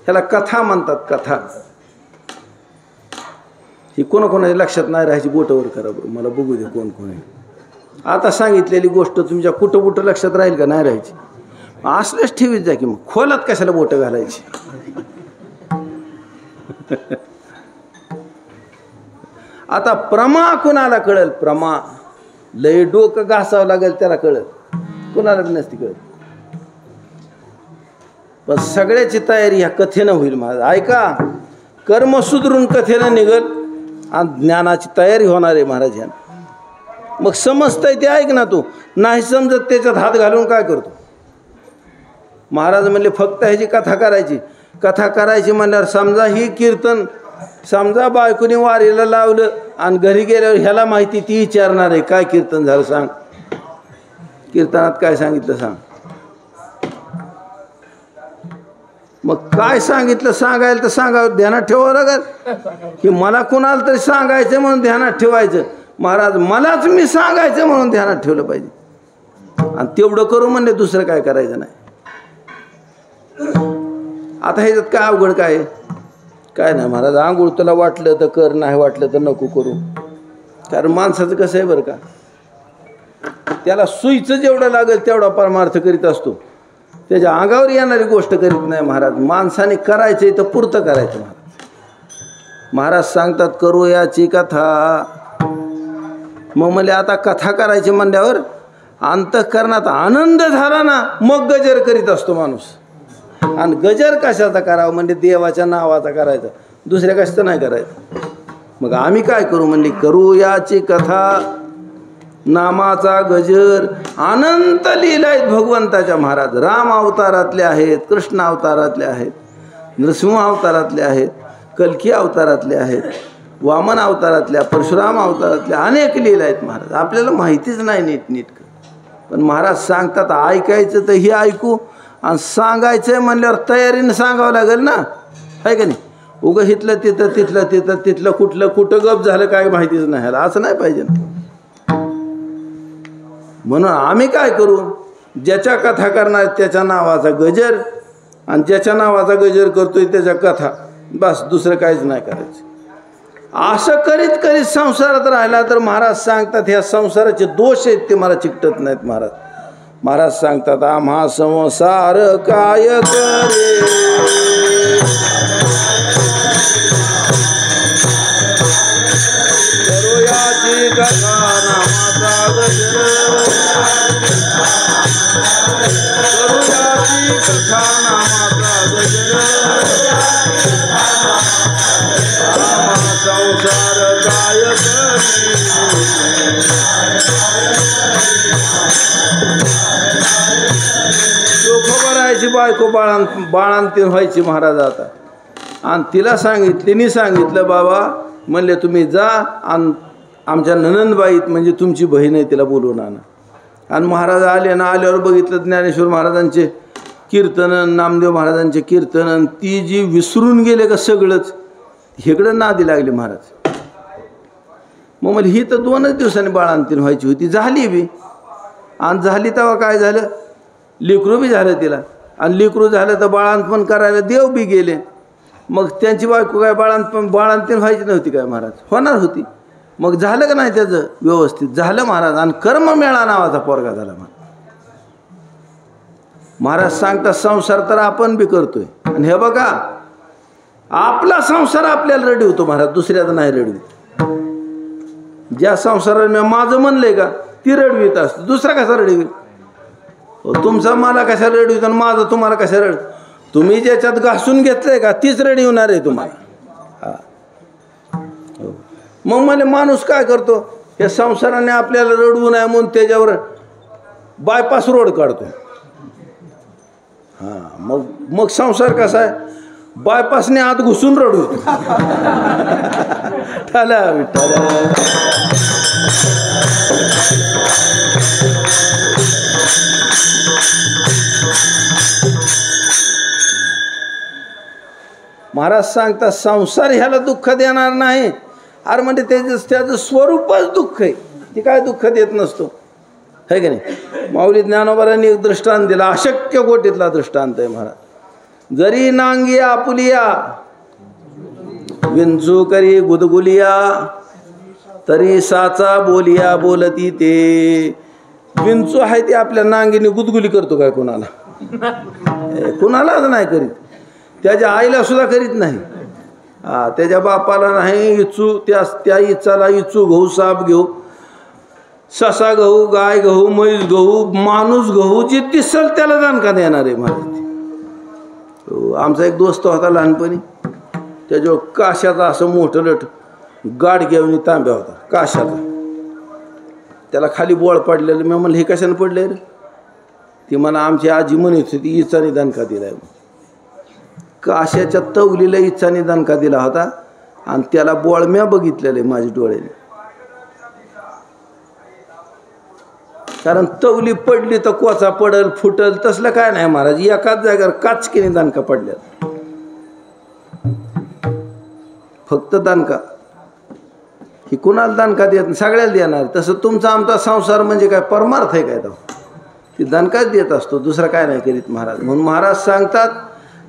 ह्याला कथा म्हणतात. कथा ही कोणाकोणाच्या लक्षात नाही राहायची. बोटावर करा बरं, मला बघू दे कोण कोण आहे. आता सांगितलेली गोष्ट तुमच्या कुठं कुठं लक्षात राहील का नाही राहायची. असलेच ठेवीत जा की मग खोलात कशाला बोटं घालायची. आता प्रमा कुणाला कळेल. प्रमा लय डोकं घासावं लागेल त्याला कळेल, कुणाला नसती कळत. पण सगळ्याची तयारी ह्या कथेनं होईल. माझं ऐका. कर्म सुधरून कथेनं निघल आणि ज्ञानाची तयारी होणार आहे महाराज ह्या. मग समजतंय ते ऐक ना तू. नाही समजत त्याच्यात हात घालून काय करतो. महाराज म्हणले फक्त ह्याची कथा करायची. कथा करायची म्हणल्यावर समजा ही कीर्तन समजा बायकोनी वारीला लावलं आणि घरी गेल्यावर ह्याला माहिती ती विचारणार आहे काय कीर्तन झालं सांग, कीर्तनात काय सांगितलं सांग. मग काय सांगितलं सांगायला तर सांगावं, ध्यानात ठेवावं लागेल की मला कुणाला तरी सांगायचं म्हणून ध्यानात ठेवायचं. महाराज मलाच मी सांगायचं म्हणून ध्यानात ठेवलं पाहिजे. आणि तेवढं करू म्हणले दुसरं काय करायचं नाही. आता ह्याच्यात काय अवघड काय काय नाही महाराज. आंघोळ तुला वाटलं तर कर, नाही वाटलं तर नको करू. कारण माणसाचं कसं आहे बरं का, त्याला सुईचं जेवढं लागेल तेवढा परमार्थ करीत असतो, त्याच्या अंगावर येणारी गोष्ट करीत नाही महाराज. माणसाने करायचं तर पुरतं करायचं महाराज. महाराज सांगतात करू याची कथा. मग मला आता कथा करायची म्हणल्यावर अंतःकरणात आनंद झाला ना मग गजर करीत असतो माणूस. आणि गजर कशाचा करावा म्हणजे देवाच्या नावाचा करायचा, दुसऱ्या कशाचं नाही करायचं. मग आम्ही काय करू म्हणले करू याची कथा. नामाचा गजर अनंत लीला आहेत भगवंताच्या महाराज. राम अवतारातले आहेत, कृष्ण अवतारातले आहेत, नृसिंह अवतारातले आहेत, कल्की अवतारातले आहेत, वामन अवतारातल्या, परशुराम अवतारातल्या अनेक लीला आहेत महाराज. आपल्याला माहितीच नाही नीटनेटकं. पण महाराज सांगतात ऐकायचं तर ही ऐकू आणि सांगायचं आहे म्हणल्यावर तयारीनं सांगावं लागेल ना, आहे का नाही. उगं हितलं तिथं तिथलं तिथं तिथलं कुठलं कुठं गप झालं काय माहितीच नाही ह्याला, असं नाही पाहिजे ना. म्हणून आम्ही काय करू, ज्याच्या कथा करणार त्याच्या नावाचा गजर आणि ज्याच्या नावाचा गजर करतोय त्याच्या कथा, बस दुसरं काहीच नाही करायचं. असं करीत करीत संसारात राहिला तर महाराज सांगतात ह्या संसाराचे दोष आहेत ते मला चिकटत नाहीत महाराज. महाराज सांगतात आम्हा संसार काय करे करूयाची कथा नामाचा गजर, करूयाची कथा नामाचा गजर, आम्हा संसार काय करे. करायची बायको बाळांतीन व्हायची महाराज आता. आणि तिला सांगितलं बाबा म्हणले तुम्ही जा आणि आमच्या ननंदबाईत म्हणजे तुमची बहीण आहे तिला बोलवून आणा. आणि महाराज आले ना, आल्यावर बघितलं ज्ञानेश्वर महाराजांचे कीर्तन, नामदेव महाराजांचे कीर्तन, ती जी विसरून गेले का सगळंच हेकडं नादी लागली महाराज. मग मला ही तर 2च दिवसांनी बाळांतीन व्हायची होती, झाली बी. आणि झाली तेव्हा काय झालं, लेकरू बी झालं तिला. आणि लेकरू झालं तर बाळांतपण करायला देव बी गेले. मग त्यांची बायको काय बाळांतीन व्हायची नव्हती काय महाराज, होणार होती. मग झालं का नाही त्याचं व्यवस्थित झालं महाराज. आणि कर्ममेळा नावाचा पोरगा झाला महाराज सांगतात संसार तर आपण बी करतोय. आणि हे बघा आपला संसार आपल्याला रडवतो महाराज, दुसऱ्याचा नाही रडवीत. ज्या संसाराला मी माझं म्हणलंय का ती रडवीत असतं, दुसरा कसा रडवीत? तुमचा मला कशा रडवीत आणि माझं तुम्हाला कशा रड? तुम्ही ज्याच्यात घासून घेतलंय का तीच रडविणार आहे तुम्हाला. हा, मग मला माणूस काय करतो, या संसाराने आपल्याला रडवू नये म्हणून त्याच्यावर बायपास रोड काढतो. हां, मग संसार कसा आहे, बायपासने आत घुसून रडवतो. ठाला विठ्ठला. महाराज सांगतात संसार ह्याला दुःख देणार नाही. अरे म्हणजे त्याचं स्वरूपच दुःख आहे, ते काय दुःख देत नसतो, है की नाही. माऊली ज्ञानोबारांनी एक दृष्टांत दिला, अशक्य कोटीतला दृष्टांत आहे महाराज. जरी नांगी आपुलिया विंचू करी गुदगुलिया, तरी साचा बोलिया बोलती ते. विंचू आहे ते आपल्या नांगीने गुदगुली करतो काय कुणाला? कुणालाच नाही करीत. त्याच्या आईला सुद्धा करीत नाही. हा, त्याच्या बापाला नाही. इचू त्या इचाला इचू गहू, साप घेऊ, ससा गहू, गाय गहू, म्हैस गहू, माणूस गहू, जे दिसल त्याला दणका देणार आहे महाराज. आमचा एक दोस्त होता लहानपणी, त्याच्यावर काशाचा असं मोठं लट गाडग्यावनी तांब्या होता काशाचा. त्याला खाली बोळ पडलेलं. मी म्हणलं हे कशाने पडले रे? ती म्हणा आमची आजी म्हणत होती इचाने दणका दिलाय. काशाच्या तवलीला इचाने दणका दिला होता आणि त्याला बोळ म्या बघितलेलं आहे माझ्या डोळ्याने. कारण तवली पडली तर कोचा पडल फुटल तसलं काय नाही महाराज. एकाच जागेवर काचकीने दणका पडल्या, फक्त दणका. ही कुणाला दणका देत, सगळ्याला देणार. तसं तुमचा आमचा संसार म्हणजे काय परमार्थ आहे काय? तो ती दणकाच देत असतो, दुसरा काय नाही करीत महाराज. म्हणून महाराज सांगतात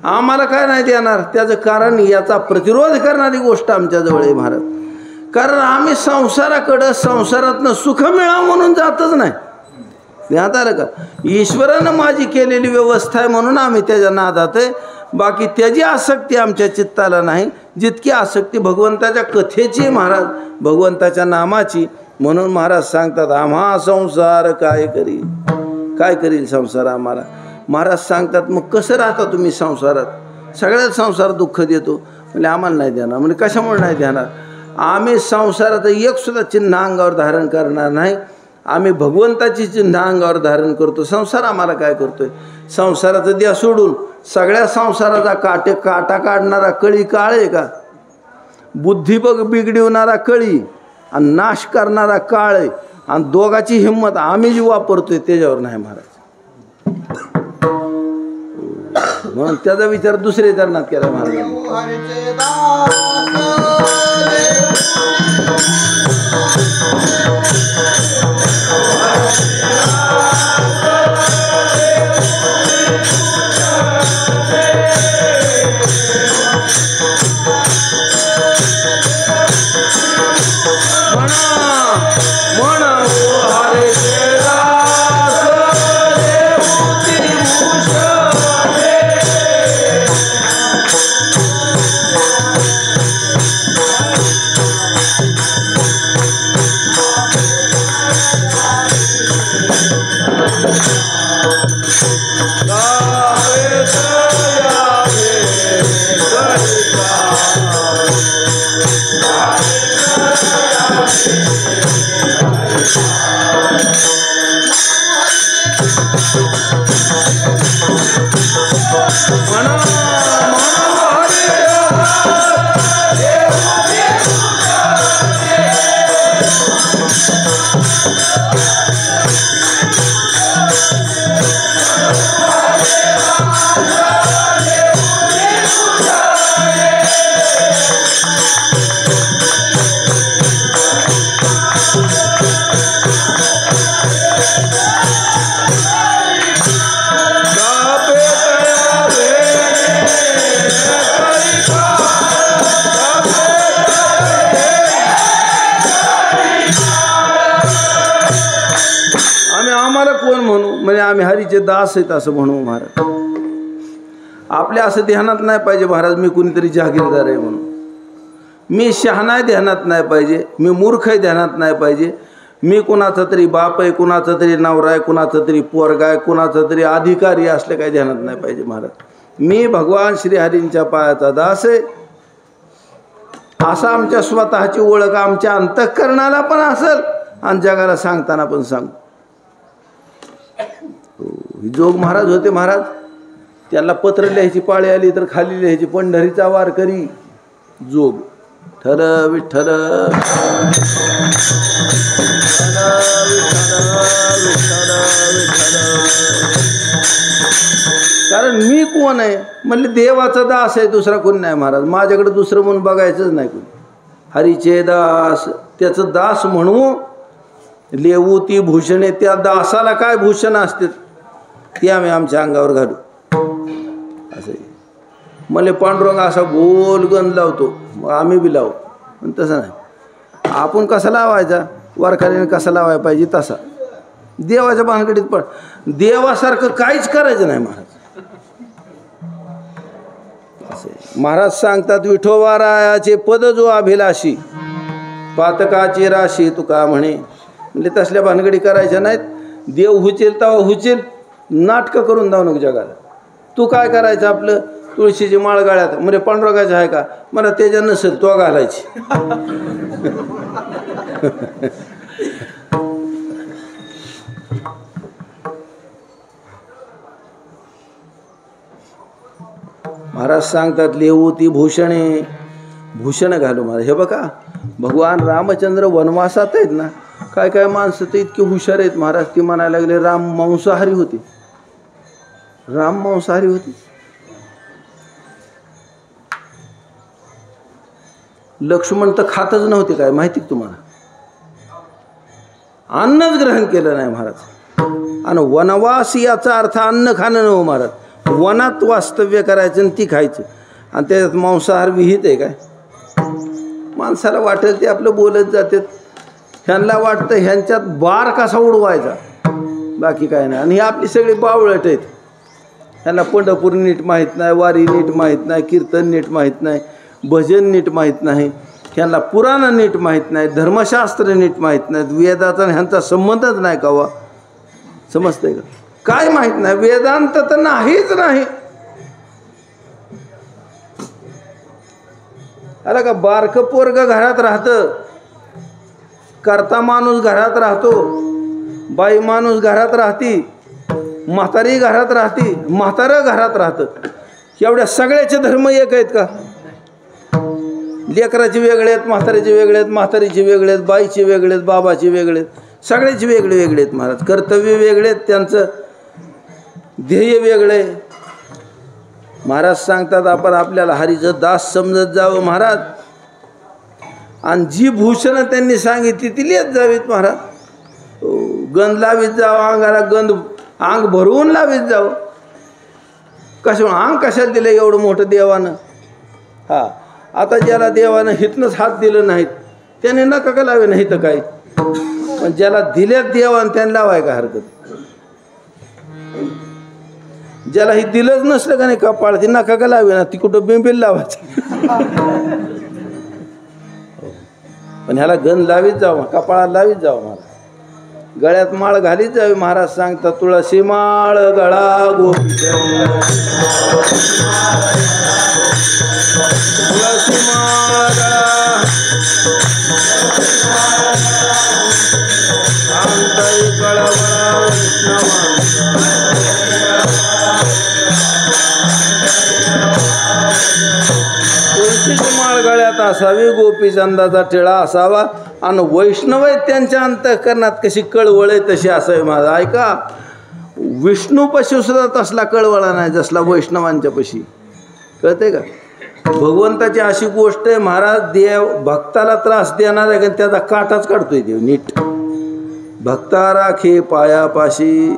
आम्हाला काय नाही देणार. त्याचं कारण याचा प्रतिरोध करणारी गोष्ट आमच्याजवळ आहे महाराज. कारण आम्ही संसाराकडं संसारातनं सुख मिळावं म्हणून जातच नाही. ध्यानात आलं का? ईश्वरानं माझी केलेली व्यवस्था आहे म्हणून आम्ही त्याच्या नादात आहे. बाकी त्याची आसक्ती आमच्या चित्ताला नाही, जितकी आसक्ती भगवंताच्या कथेची महाराज, भगवंताच्या नामाची. म्हणून महाराज सांगतात आम्हा संसार काय करील, काय करील संसार आम्हाला. महाराज सांगतात मग कसं राहता तुम्ही संसारात? सगळ्याच संसार दुःख देतो. म्हणजे आम्हाला नाही देणार. म्हणजे कशामुळे नाही देणार? आम्ही संसारात एक सुद्धा चिन्ह अंगावर धारण करणार नाही. आम्ही भगवंताची चिन्ह अंगावर धारण करतो. संसार आम्हाला काय करतोय? संसाराचं द्या सोडून सगळ्या संसाराचा काटा काढणारा कळी काळ आहे का? बुद्धी बिघडवणारा कळी आणि नाश करणारा काळ आहे. आणि दोघाची हिंमत आम्ही जी वापरतोय त्याच्यावर नाही महाराज. म्हणून त्याचा विचार दुसऱ्या चरणात केला महाराज. आम्हाला कोण म्हणू? म्हणजे आम्ही हरीचे दास आहेत असं म्हणू महाराज. आपल्या असं ध्यानात नाही पाहिजे महाराज मी कुणीतरी जहागीरदार आहे म्हणून, मी शहाणा आहे ध्यानात नाही पाहिजे, मी मूर्ख आहे ध्यानात नाही पाहिजे, मी कुणाचा तरी बाप आहे, कुणाचा तरी नवरा आहे, कुणाचा तरी पोरगा आहे, कुणाचा तरी अधिकारी असले काही ध्यानात नाही पाहिजे महाराज. मी भगवान श्रीहरींच्या पायाचा दास आहे असा आमच्या स्वतःची ओळख आमच्या अंतःकरणाला पण असेल आणि जगाला सांगताना पण सांगू. जोग महाराज होते महाराज, त्यांना पत्र लिहायची पाळी आली तर खाली लिहायची पंढरीचा वारकरी जोग ठर विठ्ठल. कारण मी कोण आहे म्हणले देवाचा दास आहे, दुसरा कोण नाही महाराज. माझ्याकडे दुसरं म्हणून बघायचंच नाही कोणी. हरीचे दास, त्याचं दास म्हणू लेवू ती भूषणे. त्या दासाला काय भूषण असते ती आम्ही आमच्या अंगावर घालू असं. मला पांडुरंग असा गोल गंध लावतो, मग आम्ही बी लावू. पण तसं नाही, आपण कसा लावायचा, वारकऱ्याने कसा लावायला पाहिजे तसा. देवाच्या भानगडीत पण देवासारखं काहीच करायचं नाही महाराज. महाराज सांगतात विठोबारायाचे पद जो अभिलाषी पातकाची राशी तुका म्हणे. म्हणजे तसल्या भानगडी करायच्या नाहीत. देव हुचेल तेव्हा हुचेल, नाटकं करून जाऊ नको जगाला. तू काय करायचं आपलं तुळशीची माळ गाळ्यात म्हणजे पांडुरंगाचं आहे का, मला त्याच्या नसेल तो घालायची. महाराज सांगतात लेवू ती भूषणे, भूषण घालू महाराज. हे बघा भगवान रामचंद्र वनवासात आहेत ना, काय काय माणसं तर इतकी हुशार आहेत महाराज. ती म्हणायला लागले राम मांसाहारी होते, राम मांसाहारी होते. लक्ष्मण तर खातच नव्हते, काय माहिती तुम्हाला, अन्नच ग्रहण केलं नाही महाराज. आणि वनवास याचा अर्थ अन्न खाणं नव्हे महाराज. वनात वास्तव्य करायचं आणि ती खायचं, आणि त्याच्यात मांसाहार विहित आहे काय. माणसाला वाटेल ते आपलं बोलत जातात. ह्यांना वाटतं ह्यांच्यात बार कसा उडवायचा, बाकी काय नाही. आणि ही आपली सगळी बावळट आहेत. ह्यांना पंढरपूर नीट माहीत नाही, वारी नीट माहीत नाही, कीर्तन नीट माहीत नाही, भजन नीट माहीत नाही, ह्यांना पुराण नीट माहीत नाही, धर्मशास्त्र नीट माहीत नाहीत, वेदाचा ह्यांचा संबंधच नाही कावा. समजतंय का, काय माहीत नाही, वेदांत तर नाहीच नाही. आला का, बारकं पोरगं घरात राहतं, करता माणूस घरात राहतो, बाई माणूस घरात राहती, म्हातारी घरात राहती, म्हातारं घरात राहतं. एवढ्या सगळ्याचे धर्म एक आहेत का. लेकराचे वेगळे आहेत, म्हातारीचे वेगळे आहेत, म्हातारीचे वेगळे आहेत, बाईचे वेगळे आहेत, बाबाचे वेगळे आहेत, सगळ्याचे वेगळे वेगळे आहेत महाराज. कर्तव्य वेगळे आहेत, त्यांचं ध्येय वेगळे. महाराज सांगतात आपण आपल्याला हरीचं दास समजत जावं महाराज, आणि जी भूषणं त्यांनी सांगितली ती लिहित जावीत महाराज. गंध लावीत जावं अंगाला, गंध अंग भरवून लावीत जावं. कशा अंग कशाला दिलं एवढं मोठं देवानं. हा, आता ज्याला देवानं हितनंच हात दिलं नाहीत त्याने नका का लावे, नाही तर काय. पण ज्याला दिल्यात देवानं त्याने लावाय का हरकत. ज्याला हे दिलंच नसलं का नाही कपाळ, ती नका का लावे ना, ती कुठं बिंबील लावायचं. पण ह्याला गंध लावीत जावं, कपाळाला लावीत जावं महाराज. गळ्यात माळ घालीत जावी. महाराज सांगतात तुळशी माळ गळा गोपी, तुळशी माळ गळा शांतई कळवळा तुळशीची माळ गळ्यात असावी, गोपी चंदाचा टिळा असावा, आणि वैष्णव आहेत त्यांच्या अंतःकरणात कशी कळवळ आहे तशी असावी माझा. ऐका, विष्णूपाशी सुद्धा तसला कळवळा नाही जसला वैष्णवांच्या पशी. कळते का. भगवंताची अशी गोष्ट आहे महाराज, देव भक्ताला त्रास देणार आहे का त्याचा काटाच काढतोय देव नीट. भक्ता राखे पायापाशी,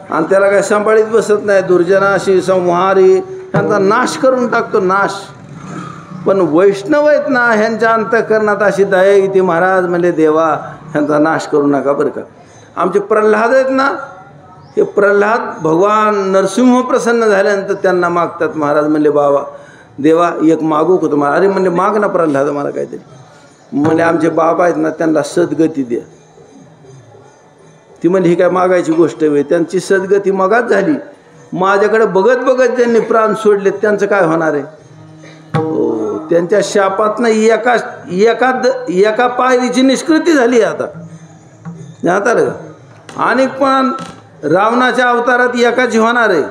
आणि त्याला काय सांभाळीत बसत नाही. दुर्जनाशी संहारी, त्यांचा नाश करून टाकतो, नाश. पण वैष्णव आहेत ना, ह्यांच्या अंतःकरणात अशी दया येते महाराज. म्हणजे देवा ह्यांचा नाश करू नका बरं का. आमचे प्रल्हाद आहेत ना, ते प्रल्हाद भगवान नरसिंह प्रसन्न झाल्यानंतर त्यांना मागतात. महाराज म्हणले बाबा देवा एक मागू का तुम्हाला? अरे म्हणले माग ना प्रल्हाद मला काहीतरी. म्हणजे आमचे बाबा आहेत ना त्यांना सद्गती द्या. ती म्हणली ही काय मागायची गोष्ट आहे? त्यांची सद्गती मगाच झाली. माझ्याकडे बघत बघत त्यांनी प्राण सोडले, त्यांचं काय होणार आहे? हो, त्यांच्या शापातनं एका पायरीची निष्कृती झाली आता. जाता रे आणि पण रावणाच्या अवतारात एकाची होणार आहे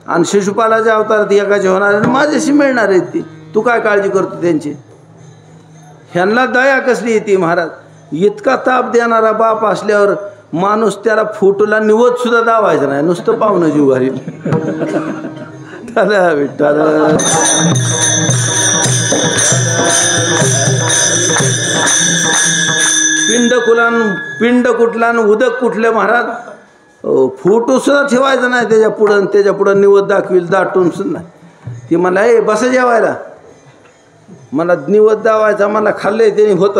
आणि शिशुपालाच्या अवतारात एकाची होणार आहे. माझ्याशी मिळणार आहेत ती. तू काय काळजी करतो त्यांची? ह्यांना दया कसली येते महाराज? इतका ताप देणारा बाप असल्यावर माणूस त्याला फोटोला निवत सुद्धा दावायचं नाही, नुसतं पाहुणं जीव घालील. त्याला विठ्ठल पिंड कुठला उदक कुठले महाराज? फोटो सुद्धा ठेवायचा नाही त्याच्या पुढं निवत दाखवील दाटून सुद्धा नाही. ती मला ए बस जेवायला, मला निवत दावायचा, मला खाल्ले त्याने होत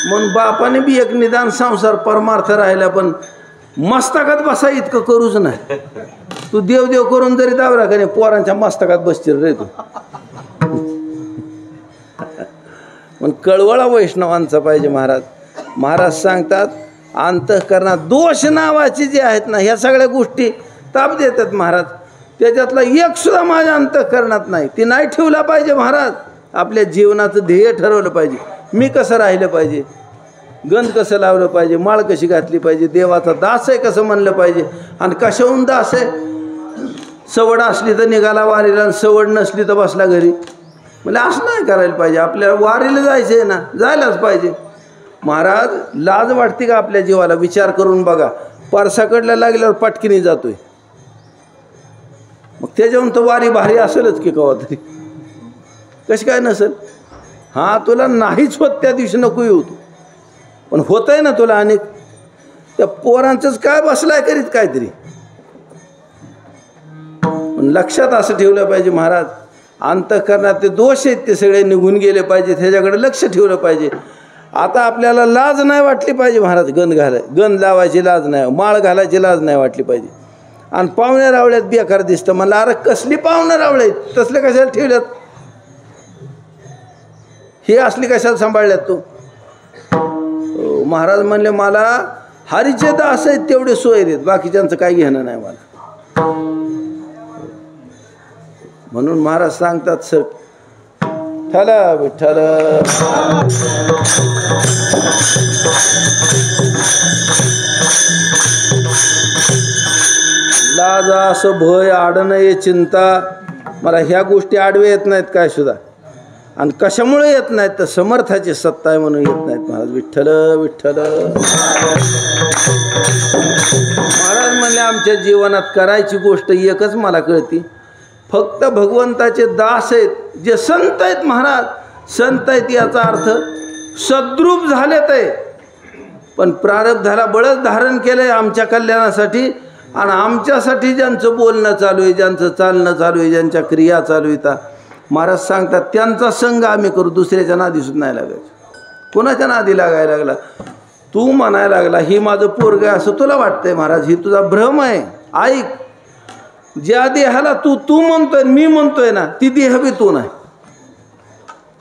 म्हणून बापाने बी एक निदान संसार परमार्थ राहिला, पण मस्तकात बसा इतकं करूच नाही. तू देव करून जरी दावरा का नाही पोरांच्या मस्तकात बसतील रे तू. पण कळवळा वैष्णवांचा पाहिजे महाराज. महाराज सांगतात अंतःकरणात दोष नावाचे जे आहेत ना ह्या सगळ्या गोष्टी ताप देतात महाराज. त्याच्यातला एक सुद्धा माझ्या अंतःकरणात नाही. ती नाही ठेवला पाहिजे महाराज. आपल्या जीवनाचं ध्येय ठरवलं पाहिजे. मी कसं राहिलं पाहिजे, गंध कसं लावलं पाहिजे, माळ कशी घातली पाहिजे, देवाचा दास आहे कसं म्हणलं पाहिजे. आणि कशाहून दास आहे? सवड असली तर निघाला वारीला आणि सवड नसली तर बसला घरी. म्हणजे असं नाही करायला पाहिजे. आपल्याला वारीला जायचं आहे ना, जायलाच पाहिजे. महाराज लाज वाटते का आपल्या जीवाला? विचार करून बघा. परसाकडला लागल्यावर पटकिनी जातोय, मग त्याच्याहून तर वारी भारी असेलच की कवा तरी. कशी काय नसेल? हां तुला नाहीच होत त्या दिवशी नको येऊ तू, पण होत आहे ना तुला. अनेक त्या पोरांचंच काय बसलाय करीत काहीतरी. पण लक्षात असं ठेवलं पाहिजे महाराज, अंतःकरणात ते दोष आहेत ते सगळे निघून गेले पाहिजे. त्याच्याकडे लक्ष ठेवलं पाहिजे. आता आपल्याला लाज नाही वाटली पाहिजे महाराज. गंध लावायची लाज नाही, माळ घालायची लाज नाही वाटली पाहिजे. आणि पाहुण्या रावळ्यात बेकार दिसतं. मला अरे कसली पाहुण्या रावळे तसले कशाला ठेवल्यात? हे असली कशाला सांभाळल्यात तू? महाराज म्हणले मला हरीचे दास आहेत तेवढे सोय देत, बाकीच्यांचं काही घेणं नाही मला. म्हणून महाराज सांगतात सर ठला विठ्ठल. लाज असं भय आडणं ये चिंता. मला ह्या गोष्टी आडवे येत नाहीत काय सुद्धा. आणि कशामुळे येत नाहीत तर समर्थाची सत्ता आहे म्हणून येत नाहीत महाराज. विठ्ठल विठ्ठल. महाराज म्हणले आमच्या जीवनात करायची गोष्ट एकच मला कळती, फक्त भगवंताचे दास आहेत जे संत आहेत महाराज. संत आहेत याचा अर्थ सद्रूप झालेत आहे, पण प्रारब्धाला बळच धारण केलं आहे आमच्या कल्याणासाठी. आणि आमच्यासाठी ज्यांचं बोलणं चालू आहे, ज्यांचं चालणं चालू आहे, ज्यांच्या क्रिया चालू आहेत, महाराज सांगतात त्यांचा संग आम्ही करू. दुसऱ्याच्या नादी सुद्धा नाही लागायचं. कोणाच्या नादी लागायला लागला? तू म्हणायला लागला ही माझं पोरग आहे असं तुला वाटतंय महाराज, ही तुझा भ्रम आहे. ऐक, ज्या देहाला तू म्हणतोय मी म्हणतोय ना ती देह बी तू नाही.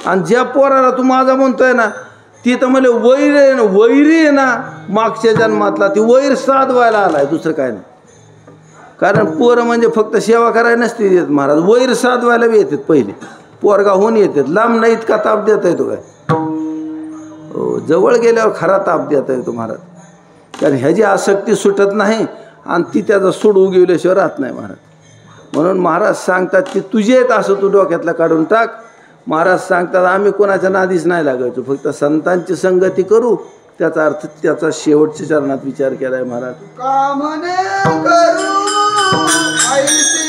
आणि ज्या पोराला तू माझा म्हणतोय ना ती तर मला वैरी आहे ना मागच्या जन्मातला, ती वैर साधवायला आलाय, दुसरं काय नाही. कारण पोरं म्हणजे फक्त सेवा करायला नसते येत महाराज, वैर साधवायला बी येतात. पहिले पोरगा होऊन येतात. लांब नाही इतका ताप देता येतो काय? हो, जवळ गेल्यावर खरा ताप देता येतो महाराज. कारण ह्याची आसक्ती सुटत नाही आणि ती त्याचा सोडू गेल्याशिवाय राहत नाही महाराज. म्हणून महाराज सांगतात की तुझे आहेत असं तू डोक्यातला काढून टाक. महाराज सांगतात आम्ही कोणाच्या नादीच नाही लागायचो, फक्त संतांची संगती करू. त्याचा अर्थ त्याचा शेवटच्या चरणात विचार केला आहे महाराज.
कामने करू ऐसी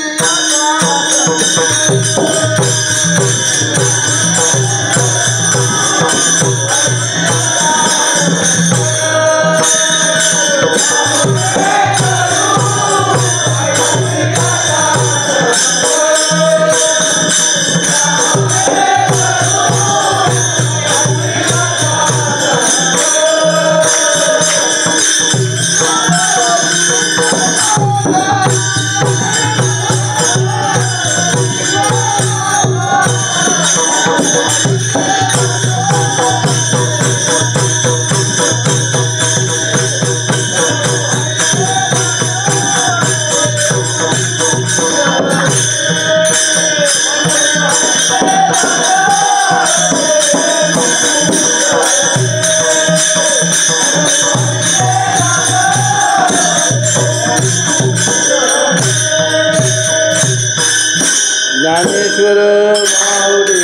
ज्ञानेश्वर माऊली